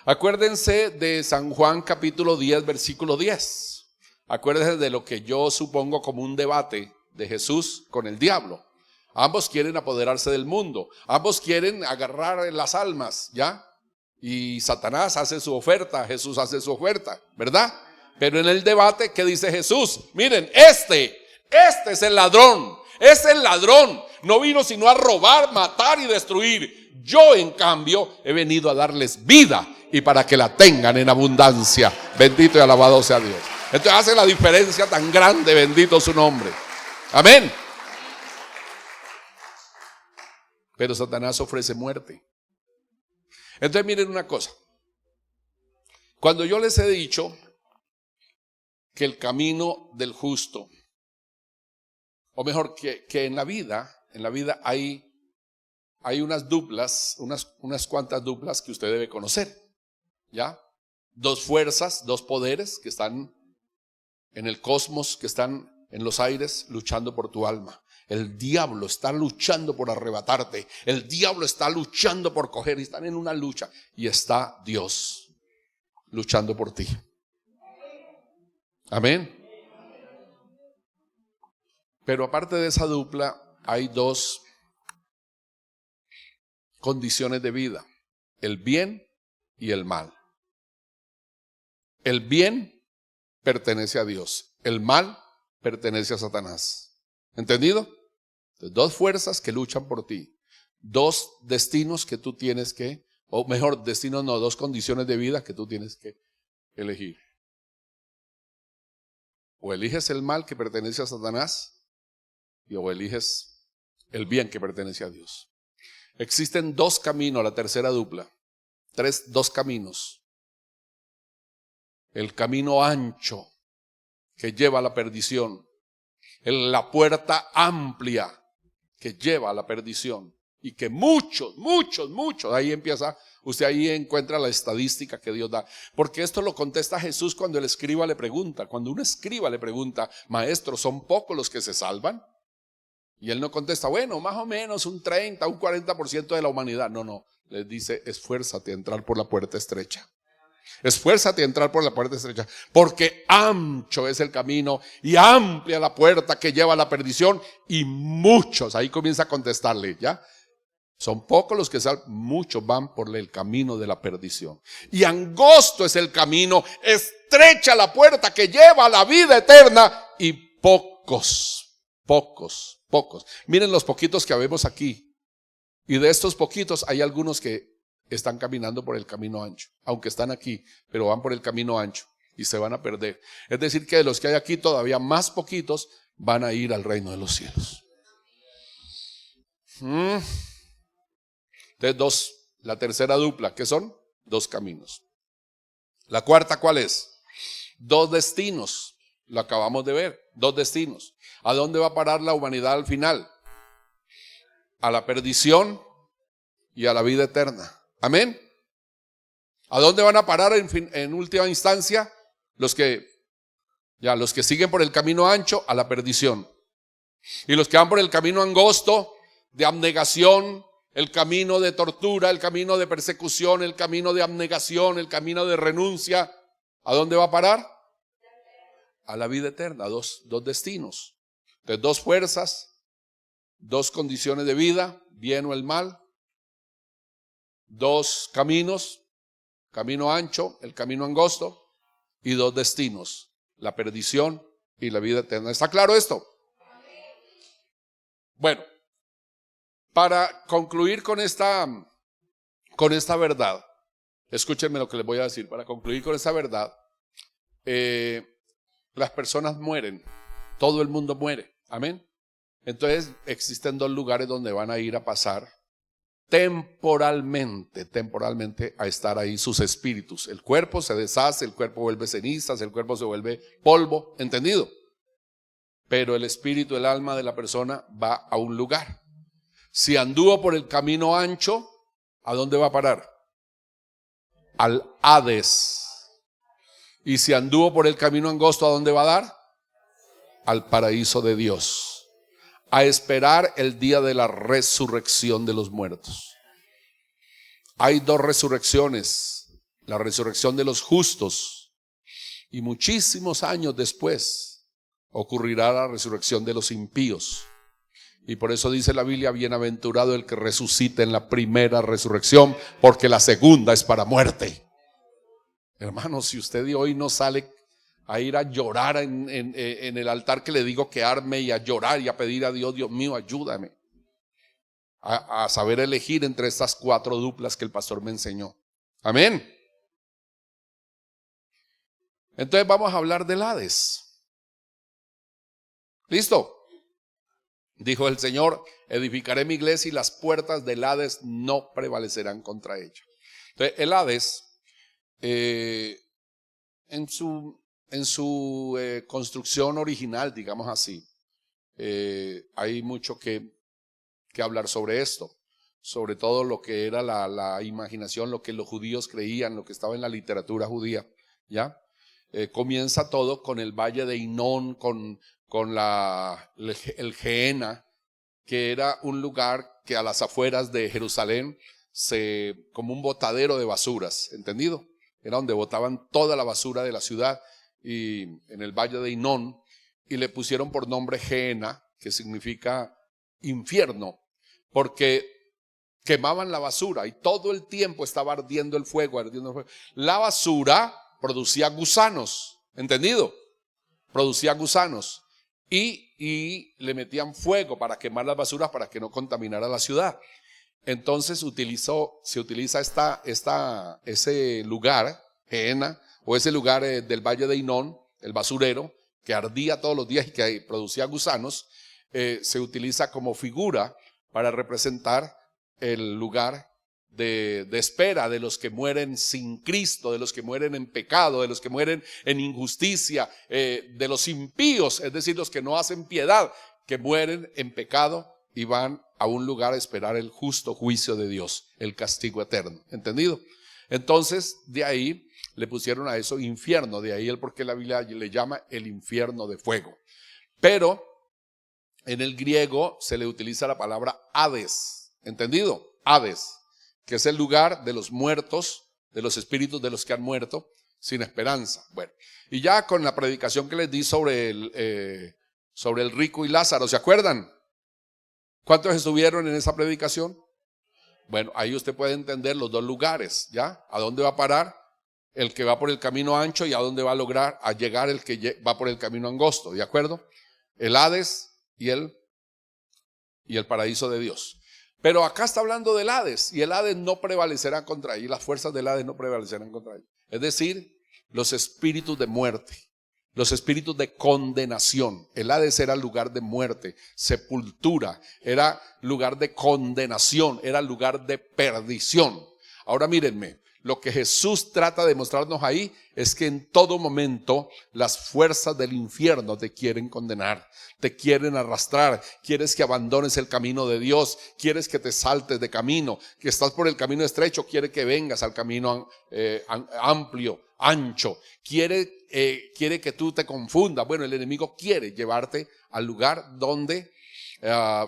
Acuérdense de San Juan capítulo 10, versículo 10. Acuérdense de lo que yo supongo como un debate de Jesús con el diablo. Ambos quieren apoderarse del mundo. Ambos quieren agarrar las almas, ¿ya? Y Satanás hace su oferta, Jesús hace su oferta, ¿verdad? Pero en el debate, ¿qué dice Jesús? Miren, este es el ladrón. Es el ladrón. No vino sino a robar, matar y destruir. Yo, en cambio, he venido a darles vida y para que la tengan en abundancia. Bendito y alabado sea Dios. Entonces hace la diferencia tan grande, bendito su nombre. Amén. Pero Satanás ofrece muerte. Entonces miren una cosa. Cuando yo les he dicho que el camino del justo, o mejor que en la vida hay unas duplas, unas cuantas duplas que usted debe conocer. ¿ya? Dos fuerzas, dos poderes que están en el cosmos, que están en los aires luchando por tu alma. El diablo está luchando por arrebatarte. El diablo está luchando por coger, y están en una lucha. Y está Dios luchando por ti. Amén. Pero aparte de esa dupla, hay dos condiciones de vida: el bien y el mal. El bien pertenece a Dios, el mal pertenece a Satanás. ¿Entendido? Entonces, dos fuerzas que luchan por ti, dos destinos que tú tienes que, o mejor, destinos no, dos condiciones de vida que tú tienes que elegir. O eliges el mal que pertenece a Satanás, o eliges el bien que pertenece a Dios. Existen dos caminos, la tercera dupla, dos caminos. El camino ancho que lleva a la perdición, la puerta amplia que lleva a la perdición, y que muchos, ahí empieza, usted ahí encuentra la estadística que Dios da, porque esto lo contesta Jesús cuando el escriba le pregunta, cuando un escriba le pregunta: maestro, ¿son pocos los que se salvan? Y él no contesta: bueno, más o menos un 30, un 40% de la humanidad. No, les dice: esfuérzate a entrar por la puerta estrecha. Esfuérzate a entrar por la puerta estrecha, porque ancho es el camino y amplia la puerta que lleva a la perdición, y muchos, ahí comienza a contestarle, ¿ya? Son pocos los que salvan, muchos van por el camino de la perdición. Y angosto es el camino, estrecha la puerta que lleva a la vida eterna, y pocos. Miren los poquitos que vemos aquí. Y de estos poquitos hay algunos que están caminando por el camino ancho, aunque están aquí, pero van por el camino ancho y se van a perder. Es decir, que de los que hay aquí, todavía más poquitos van a ir al reino de los cielos. Entonces, la tercera dupla, ¿qué son? Dos caminos. La cuarta, ¿cuál es? Dos destinos. Lo acabamos de ver, dos destinos. ¿A dónde va a parar la humanidad al final? A la perdición y a la vida eterna. Amén. ¿A dónde van a parar en última instancia? Los que siguen por el camino ancho, a la perdición. Y los que van por el camino angosto, de abnegación, el camino de tortura, el camino de persecución, el camino de abnegación, el camino de renuncia, ¿a dónde va a parar? A la vida eterna. Dos destinos. Entonces, dos fuerzas, dos condiciones de vida, bien o el mal. Dos caminos, camino ancho, el camino angosto, y dos destinos, la perdición y la vida eterna. ¿Está claro esto? Bueno, para concluir con esta verdad, escúchenme lo que les voy a decir. Para concluir con esta verdad, las personas mueren, todo el mundo muere, amén. Entonces existen dos lugares donde van a ir a pasar temporalmente a estar ahí sus espíritus. El cuerpo se deshace, el cuerpo vuelve cenizas, el cuerpo se vuelve polvo, ¿entendido? Pero el espíritu, el alma de la persona va a un lugar. Si anduvo por el camino ancho, ¿a dónde va a parar? Al Hades. Y si anduvo por el camino angosto, ¿a dónde va a dar? Al paraíso de Dios. A esperar el día de la resurrección de los muertos. Hay dos resurrecciones: la resurrección de los justos, y muchísimos años después ocurrirá la resurrección de los impíos. Y por eso dice la Biblia: bienaventurado el que resucite en la primera resurrección, porque la segunda es para muerte. Hermanos, si usted de hoy no sale a ir a llorar en el altar que le digo que arme, y a llorar y a pedir a Dios: Dios mío, ayúdame a saber elegir entre estas cuatro duplas que el pastor me enseñó. Amén. Entonces vamos a hablar del Hades. ¿Listo? Dijo el Señor: edificaré mi iglesia y las puertas del Hades no prevalecerán contra ella. Entonces el Hades, en su construcción original, digamos así, hay mucho que hablar sobre esto. sobre todo lo que era la imaginación, lo que los judíos creían, lo que estaba en la literatura judía, ¿ya? Comienza todo con el valle de Hinón, con el Gehenna, que era un lugar que a las afueras de Jerusalén, como un botadero de basuras, ¿entendido? Era donde botaban toda la basura de la ciudad, y en el valle de Hinón, y le pusieron por nombre Gehenna, que significa infierno, porque quemaban la basura y todo el tiempo estaba ardiendo el fuego. La basura producía gusanos, ¿entendido? Producía gusanos y le metían fuego para quemar las basuras para que no contaminara la ciudad. Entonces se utiliza ese lugar, Gehenna, o ese lugar del valle de Hinón, el basurero, que ardía todos los días y que producía gusanos, se utiliza como figura para representar el lugar de espera de los que mueren sin Cristo, de los que mueren en pecado, de los que mueren en injusticia, de los impíos, es decir, los que no hacen piedad, que mueren en pecado y van a un lugar a esperar el justo juicio de Dios, el castigo eterno, ¿entendido? Entonces, de ahí le pusieron a eso infierno, de ahí el por qué la Biblia le llama el infierno de fuego. Pero en el griego se le utiliza la palabra Hades, ¿entendido? Hades, que es el lugar de los muertos, de los espíritus de los que han muerto sin esperanza. Bueno, y ya con la predicación que les di sobre el rico y Lázaro, ¿se acuerdan? ¿Cuántos estuvieron en esa predicación? Bueno, ahí usted puede entender los dos lugares, ¿ya? ¿A dónde va a parar el que va por el camino ancho y a dónde va a lograr a llegar el que va por el camino angosto? ¿De acuerdo? El Hades y el paraíso de Dios. Pero acá está hablando del Hades, y el Hades no prevalecerá contra él, y las fuerzas del Hades no prevalecerán contra él. Es decir, los espíritus de muerte, los espíritus de condenación. El Hades era lugar de muerte, sepultura, era lugar de condenación, era lugar de perdición. Ahora mírenme, lo que Jesús trata de mostrarnos ahí es que en todo momento las fuerzas del infierno te quieren condenar, te quieren arrastrar, quieres que abandones el camino de Dios, quieres que te saltes de camino, que estás por el camino estrecho, quiere que vengas al camino amplio, ancho, quiere que tú te confundas. Bueno, el enemigo quiere llevarte al lugar donde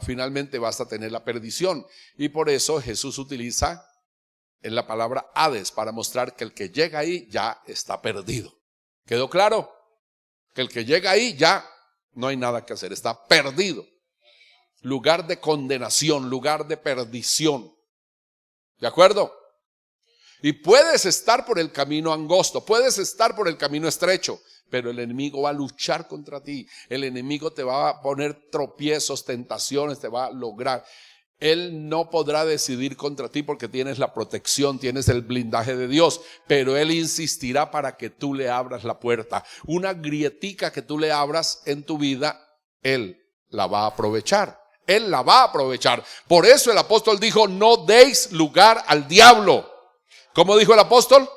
finalmente vas a tener la perdición, y por eso Jesús utiliza en la palabra Hades para mostrar que el que llega ahí ya está perdido. ¿Quedó claro? Que el que llega ahí ya no hay nada que hacer, está perdido. Lugar de condenación, lugar de perdición. ¿De acuerdo? Y puedes estar por el camino angosto, puedes estar por el camino estrecho, pero el enemigo va a luchar contra ti. El enemigo te va a poner tropiezos, tentaciones, te va a lograr. Él no podrá decidir contra ti porque tienes la protección, tienes el blindaje de Dios, pero Él insistirá para que tú le abras la puerta. Una grietica que tú le abras en tu vida, Él la va a aprovechar. Él la va a aprovechar. Por eso el apóstol dijo, no deis lugar al diablo. ¿Cómo dijo el apóstol?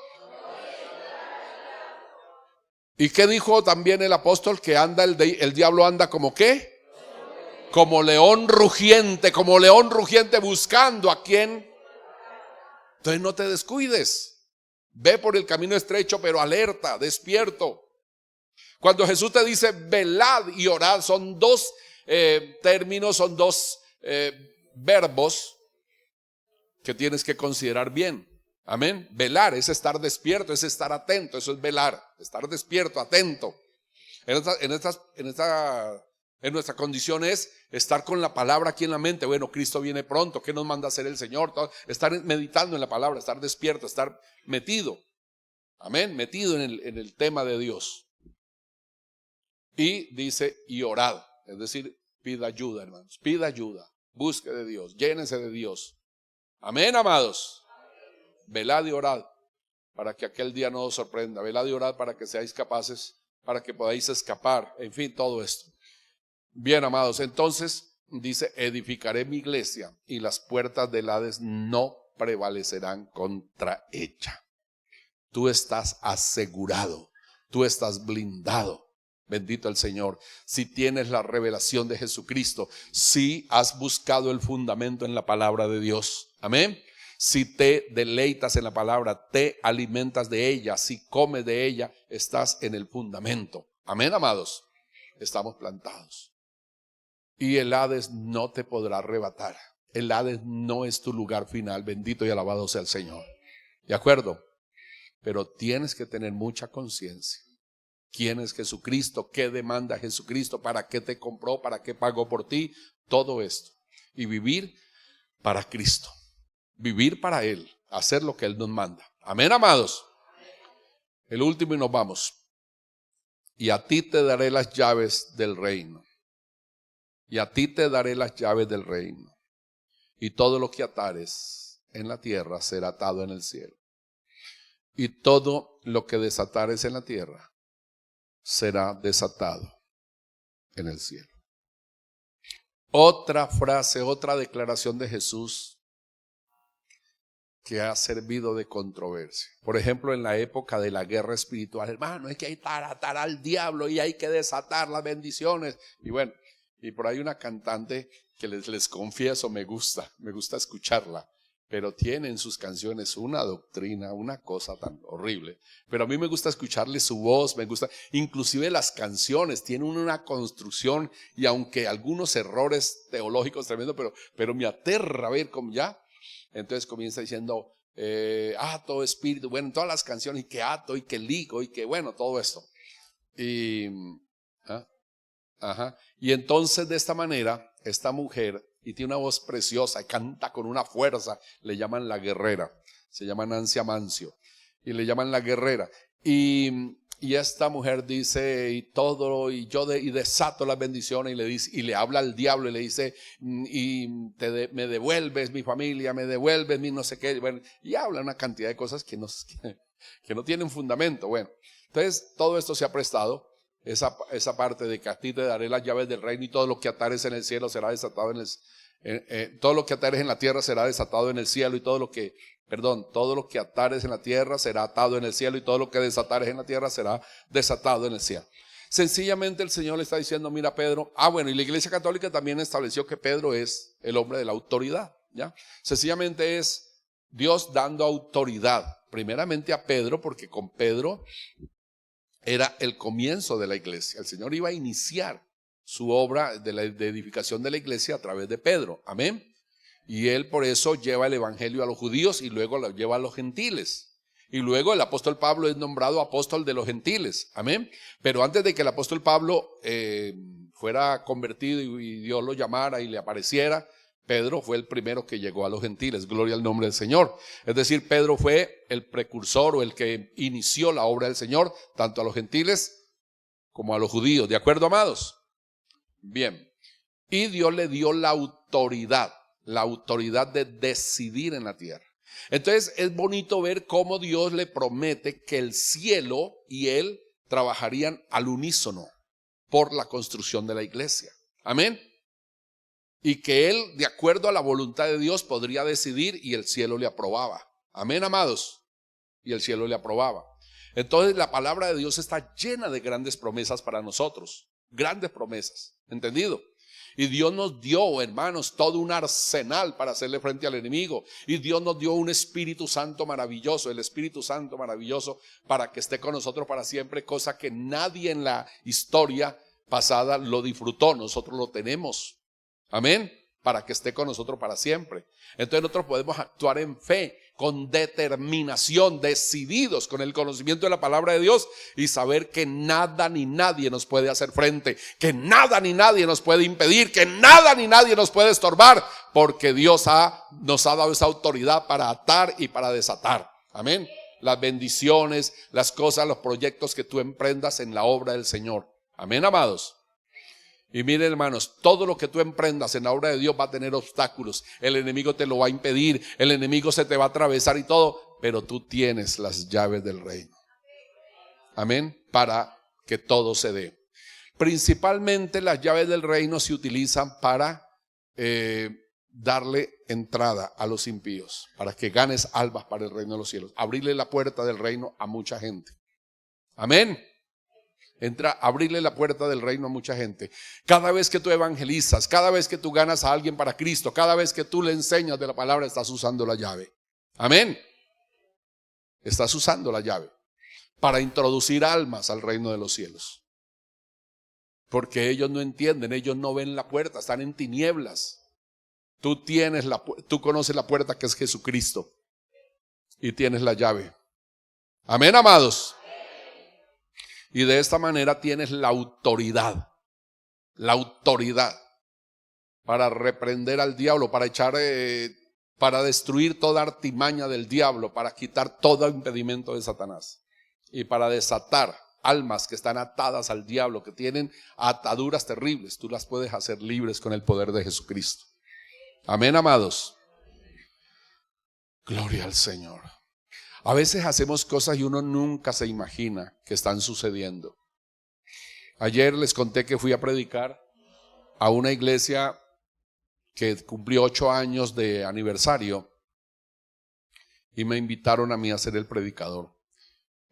¿Y qué dijo también el apóstol? Que anda el diablo anda como ¿qué? Como león rugiente buscando a quien. Entonces no te descuides. Ve por el camino estrecho, pero alerta, despierto. Cuando Jesús te dice velad y orad, son dos términos, son dos verbos que tienes que considerar bien. Amén. Velar es estar despierto, es estar atento, eso es velar, estar despierto, atento. En nuestra condición es estar con la palabra aquí en la mente. Bueno, Cristo viene pronto, ¿qué nos manda a hacer el Señor? Estar meditando en la palabra, estar despierto, estar metido. Amén, metido en el tema de Dios. Y dice, y orad, es decir, pida ayuda, hermanos, pida ayuda, busque de Dios, llénese de Dios. Amén, amados. Velad y orad para que aquel día no os sorprenda. Velad y orad para que seáis capaces, para que podáis escapar, en fin, todo esto. Bien, amados, entonces dice, edificaré mi iglesia y las puertas del Hades no prevalecerán contra ella. Tú estás asegurado, tú estás blindado. Bendito el Señor. Si tienes la revelación de Jesucristo, si has buscado el fundamento en la palabra de Dios, Amén. Si te deleitas en la palabra, te alimentas de ella, si comes de ella, estás en el fundamento. Amén, amados. Estamos plantados. Y el Hades no te podrá arrebatar. El Hades no es tu lugar final. Bendito y alabado sea el Señor. ¿De acuerdo? Pero tienes que tener mucha conciencia. ¿Quién es Jesucristo? ¿Qué demanda Jesucristo? ¿Para qué te compró? ¿Para qué pagó por ti? Todo esto. Y vivir para Cristo. Vivir para Él. Hacer lo que Él nos manda. Amén, amados. El último y nos vamos. Y a ti te daré las llaves del reino. Y a ti te daré las llaves del reino. Y todo lo que atares en la tierra será atado en el cielo. Y todo lo que desatares en la tierra será desatado en el cielo. Otra frase, otra declaración de Jesús que ha servido de controversia. Por ejemplo, en la época de la guerra espiritual, hermano, es que hay que atar al diablo y hay que desatar las bendiciones. Y bueno, y por ahí una cantante que les confieso, me gusta escucharla, pero tiene en sus canciones una doctrina, una cosa tan horrible. Pero a mí me gusta escucharle su voz, me gusta, inclusive las canciones tienen una construcción y aunque algunos errores teológicos tremendos, pero me aterra ver cómo ya. Entonces comienza diciendo, todo espíritu, bueno, en todas las canciones, y que ato, y que ligo, y que bueno, todo esto. Y entonces de esta manera, esta mujer, y tiene una voz preciosa, y canta con una fuerza, le llaman la guerrera, se llama Nancy Amancio, y le llaman la guerrera. Y esta mujer dice, y desato las bendiciones, y le dice, y le habla al diablo, y le dice, me devuelves mi familia, me devuelves mi no sé qué, bueno, y habla una cantidad de cosas que no tienen fundamento. Bueno, entonces todo esto se ha prestado, esa parte de que a ti te daré las llaves del reino, y todo lo que atares en el cielo será desatado todo lo que atares en la tierra será desatado en el cielo, y todo lo que atares en la tierra será atado en el cielo, y todo lo que desatares en la tierra será desatado en el cielo. Sencillamente el Señor le está diciendo, mira Pedro, bueno, y la Iglesia Católica también estableció que Pedro es el hombre de la autoridad, ¿ya? Sencillamente es Dios dando autoridad, primeramente a Pedro, porque con Pedro era el comienzo de la iglesia. El Señor iba a iniciar su obra de edificación de la iglesia a través de Pedro, amén. Y él por eso lleva el evangelio a los judíos y luego lo lleva a los gentiles. Y luego el apóstol Pablo es nombrado apóstol de los gentiles, amén. Pero antes de que el apóstol Pablo fuera convertido y Dios lo llamara y le apareciera, Pedro fue el primero que llegó a los gentiles, gloria al nombre del Señor. Es decir, Pedro fue el precursor o el que inició la obra del Señor, tanto a los gentiles como a los judíos, ¿de acuerdo, amados? Bien, y Dios le dio la autoridad de decidir en la tierra. Entonces es bonito ver cómo Dios le promete que el cielo y él trabajarían al unísono por la construcción de la iglesia, amén. Y que él, de acuerdo a la voluntad de Dios, podría decidir y el cielo le aprobaba. Amén, amados. Y el cielo le aprobaba. Entonces la palabra de Dios está llena de grandes promesas para nosotros. Grandes promesas. ¿Entendido? Y Dios nos dio, hermanos, todo un arsenal para hacerle frente al enemigo. Y Dios nos dio un Espíritu Santo maravilloso, el Espíritu Santo maravilloso para que esté con nosotros para siempre, cosa que nadie en la historia pasada lo disfrutó. Nosotros lo tenemos. Amén, para que esté con nosotros para siempre. Entonces nosotros podemos actuar en fe, con determinación, decididos con el conocimiento de la palabra de Dios y saber que nada ni nadie nos puede hacer frente, que nada ni nadie nos puede impedir, que nada ni nadie nos puede estorbar, porque Dios nos ha dado esa autoridad para atar y para desatar. Amén. Las bendiciones, las cosas, los proyectos que tú emprendas en la obra del Señor. Amén, amados. Y miren, hermanos, todo lo que tú emprendas en la obra de Dios va a tener obstáculos. El enemigo te lo va a impedir, el enemigo se te va a atravesar y todo, pero tú tienes las llaves del reino. Amén, para que todo se dé. Principalmente las llaves del reino se utilizan para darle entrada a los impíos, para que ganes almas para el reino de los cielos, abrirle la puerta del reino a mucha gente. Amén. abrirle la puerta del reino a mucha gente. Cada vez que tú evangelizas, cada vez que tú ganas a alguien para Cristo, cada vez que tú le enseñas de la palabra, estás usando la llave. Amén. Estás usando la llave para introducir almas al reino de los cielos. Porque ellos no entienden, ellos no ven la puerta, están en tinieblas. Tú conoces la puerta que es Jesucristo y tienes la llave. Amén, amados. Y de esta manera tienes la autoridad para reprender al diablo, para destruir toda artimaña del diablo, para quitar todo impedimento de Satanás y para desatar almas que están atadas al diablo, que tienen ataduras terribles. Tú las puedes hacer libres con el poder de Jesucristo. Amén, amados. Gloria al Señor. A veces hacemos cosas y uno nunca se imagina que están sucediendo. Ayer les conté que fui a predicar a una iglesia que cumplió 8 años de aniversario y me invitaron a mí a ser el predicador.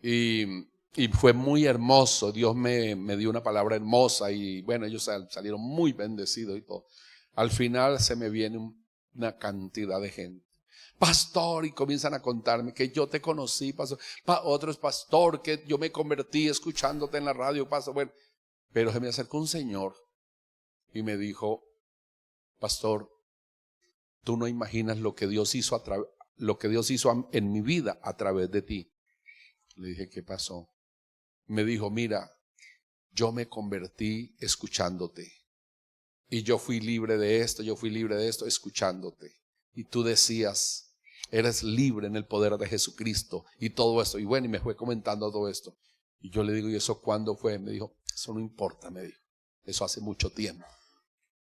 Y fue muy hermoso. Dios me dio una palabra hermosa y bueno, ellos salieron muy bendecidos y todo. Al final se me viene una cantidad de gente. Pastor, y comienzan a contarme que yo te conocí, pastor. Otros, pastor, que yo me convertí escuchándote en la radio, pastor. Bueno, pero se me acercó un señor y me dijo: pastor, tú no imaginas lo que Dios hizo en mi vida a través de ti. Le dije: ¿qué pasó? Me dijo: mira, yo me convertí escuchándote. Y yo fui libre de esto, escuchándote. Y tú decías, eres libre en el poder de Jesucristo y todo esto. Y bueno, y me fue comentando todo esto. Y yo le digo: ¿y eso cuándo fue? Me dijo: eso no importa, me dijo. Eso hace mucho tiempo.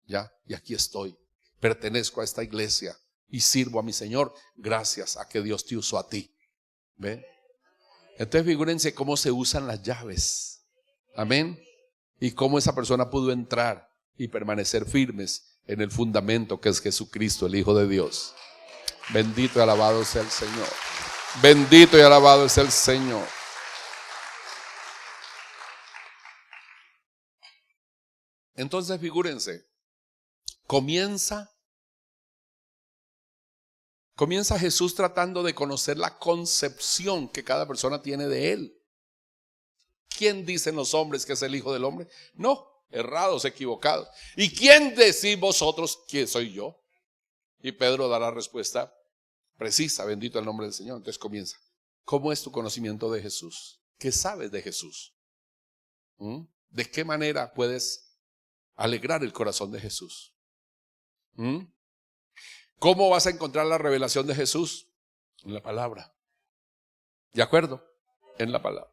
Ya, y aquí estoy. Pertenezco a esta iglesia y sirvo a mi Señor gracias a que Dios te usó a ti. ¿Ven? Entonces figúrense cómo se usan las llaves. Amén. Y cómo esa persona pudo entrar y permanecer firmes en el fundamento que es Jesucristo, el Hijo de Dios. Bendito y alabado sea el Señor. Bendito y alabado es el Señor. Entonces figúrense, comienza Jesús tratando de conocer la concepción que cada persona tiene de Él. ¿Quién dicen los hombres que es el Hijo del Hombre? No, errados, equivocados. ¿Y quién decís vosotros que soy yo? Y Pedro da la respuesta precisa, bendito el nombre del Señor. Entonces comienza. ¿Cómo es tu conocimiento de Jesús? ¿Qué sabes de Jesús? ¿De qué manera puedes alegrar el corazón de Jesús? ¿Cómo vas a encontrar la revelación de Jesús? En la palabra. ¿De acuerdo? En la palabra.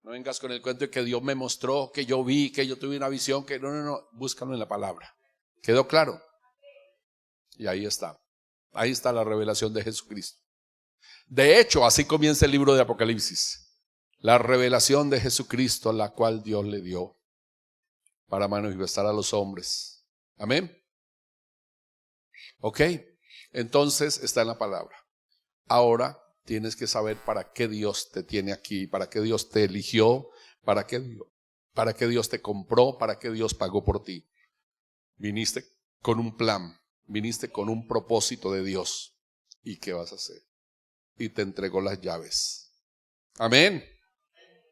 No vengas con el cuento de que Dios me mostró, que yo vi, que yo tuve una visión, que no, búscalo en la palabra. ¿Quedó claro? Y ahí está. Ahí está la revelación de Jesucristo. De hecho, así comienza el libro de Apocalipsis. La revelación de Jesucristo, la cual Dios le dio para manifestar a los hombres. Amén. Ok, entonces está en la palabra. Ahora tienes que saber para qué Dios te tiene aquí, para qué Dios te eligió, para qué Dios te compró, para qué Dios pagó por ti. Viniste con un plan, viniste con un propósito de Dios. ¿Y qué vas a hacer? Y te entregó las llaves. Amén.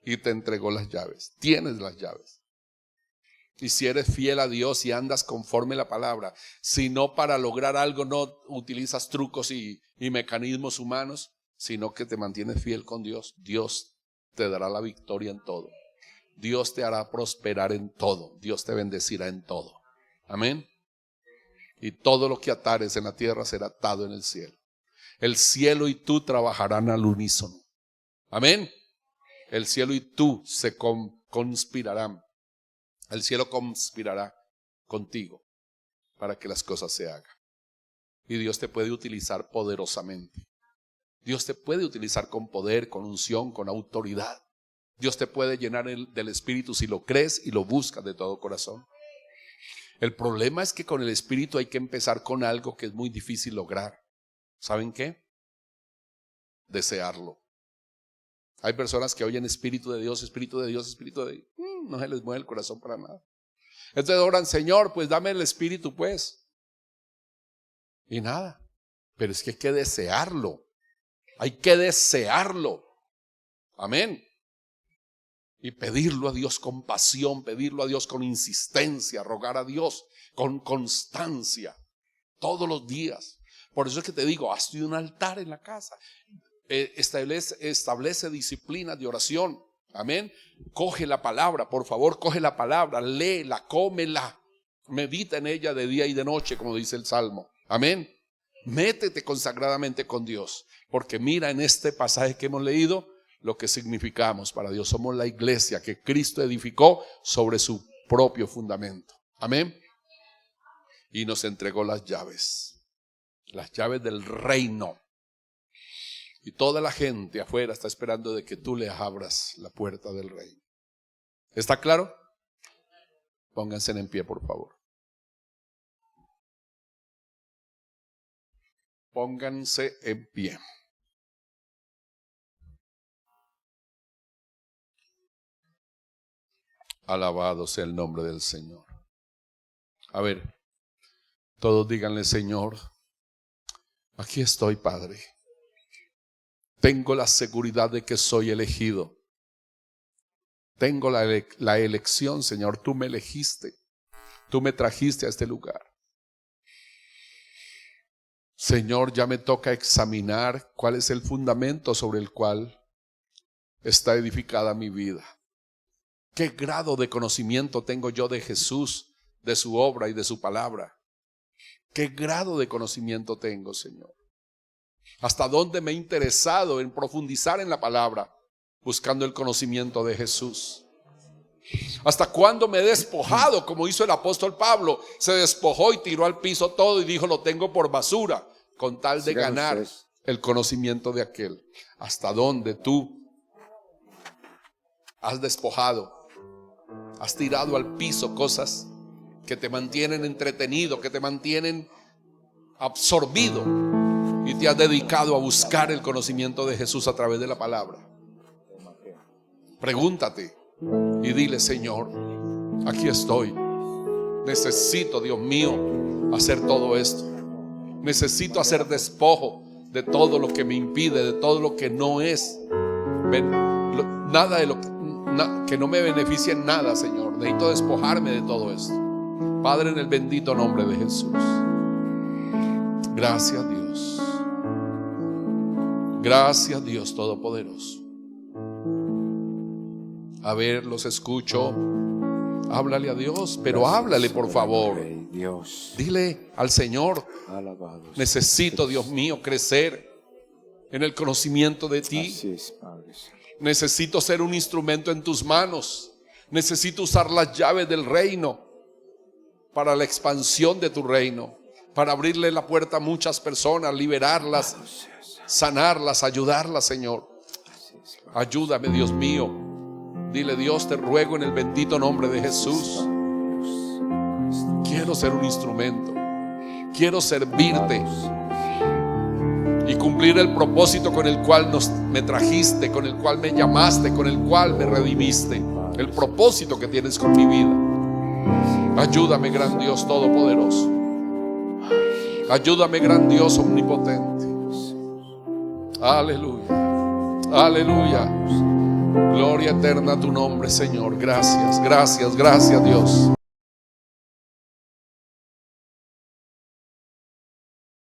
Y te entregó las llaves. Tienes las llaves. Y si eres fiel a Dios y andas conforme a la palabra, si no para lograr algo no utilizas trucos y mecanismos humanos, sino que te mantienes fiel con Dios, Dios te dará la victoria en todo. Dios te hará prosperar en todo. Dios te bendecirá en todo. Amén. Y todo lo que atares en la tierra será atado en el cielo. El cielo y tú trabajarán al unísono. Amén. El cielo y tú se conspirarán. El cielo conspirará contigo para que las cosas se hagan. Y Dios te puede utilizar poderosamente. Dios te puede utilizar con poder, con unción, con autoridad. Dios te puede llenar del Espíritu si lo crees y lo buscas de todo corazón. El problema es que con el Espíritu hay que empezar con algo que es muy difícil lograr. ¿Saben qué? Desearlo. Hay personas que oyen Espíritu de Dios, Espíritu de Dios, Espíritu de Dios. no se les mueve el corazón para nada. Entonces oran, Señor, pues dame el espíritu pues. Y nada. Pero es que hay que desearlo. Hay que desearlo. Amén. Y pedirlo a Dios con pasión, pedirlo a Dios con insistencia, rogar a Dios con constancia, todos los días. Por eso es que te digo, hazte un altar en la casa. Establece disciplinas de oración. Amén. Coge la palabra, por favor, coge la palabra, léela, cómela, medita en ella de día y de noche, como dice el Salmo. Amén. Métete consagradamente con Dios, porque mira en este pasaje que hemos leído lo que significamos para Dios. Somos la iglesia que Cristo edificó sobre su propio fundamento. Amén. Y nos entregó las llaves del reino. Y toda la gente afuera está esperando de que tú le abras la puerta del reino. ¿Está claro? Pónganse en pie, por favor. Pónganse en pie. Alabado sea el nombre del Señor. A ver, todos díganle, Señor, aquí estoy, Padre. Tengo la seguridad de que soy elegido. Tengo la elección, Señor. Tú me elegiste. Tú me trajiste a este lugar. Señor, ya me toca examinar cuál es el fundamento sobre el cual está edificada mi vida. ¿Qué grado de conocimiento tengo yo de Jesús, de su obra y de su palabra? ¿Qué grado de conocimiento tengo, Señor? ¿Hasta dónde me he interesado en profundizar en la palabra, buscando el conocimiento de Jesús? ¿Hasta cuándo me he despojado, como hizo el apóstol Pablo? Se despojó y tiró al piso todo y dijo, lo tengo por basura, con tal de ganar el conocimiento de aquel. ¿Hasta dónde tú has despojado? Has tirado al piso cosas que te mantienen entretenido, que te mantienen absorbido, y te has dedicado a buscar el conocimiento de Jesús a través de la palabra. Pregúntate y dile, Señor, aquí estoy. Necesito, Dios mío, hacer todo esto. Necesito hacer despojo de todo lo que me impide, de todo lo que no es. Nada de lo que no me beneficie en nada, Señor. Necesito despojarme de todo esto. Padre, en el bendito nombre de Jesús. Gracias, Dios. Gracias, Dios Todopoderoso. A ver, los escucho. Háblale a Dios, pero gracias, háblale, por favor. Dios. Dile al Señor, alabado, necesito, Dios mío, crecer en el conocimiento de ti. Así es, Padre. Necesito ser un instrumento en tus manos. Necesito usar las llaves del reino para la expansión de tu reino, para abrirle la puerta a muchas personas, liberarlas, sanarlas, ayudarlas, Señor. Ayúdame, Dios mío. Dile, Dios, te ruego en el bendito nombre de Jesús. Quiero ser un instrumento. Quiero servirte y cumplir el propósito con el cual me trajiste, con el cual me llamaste, con el cual me redimiste. El propósito que tienes con mi vida. Ayúdame, gran Dios Todopoderoso. Ayúdame, gran Dios Omnipotente. Aleluya. Aleluya. Gloria eterna a tu nombre, Señor. Gracias, gracias, gracias, Dios.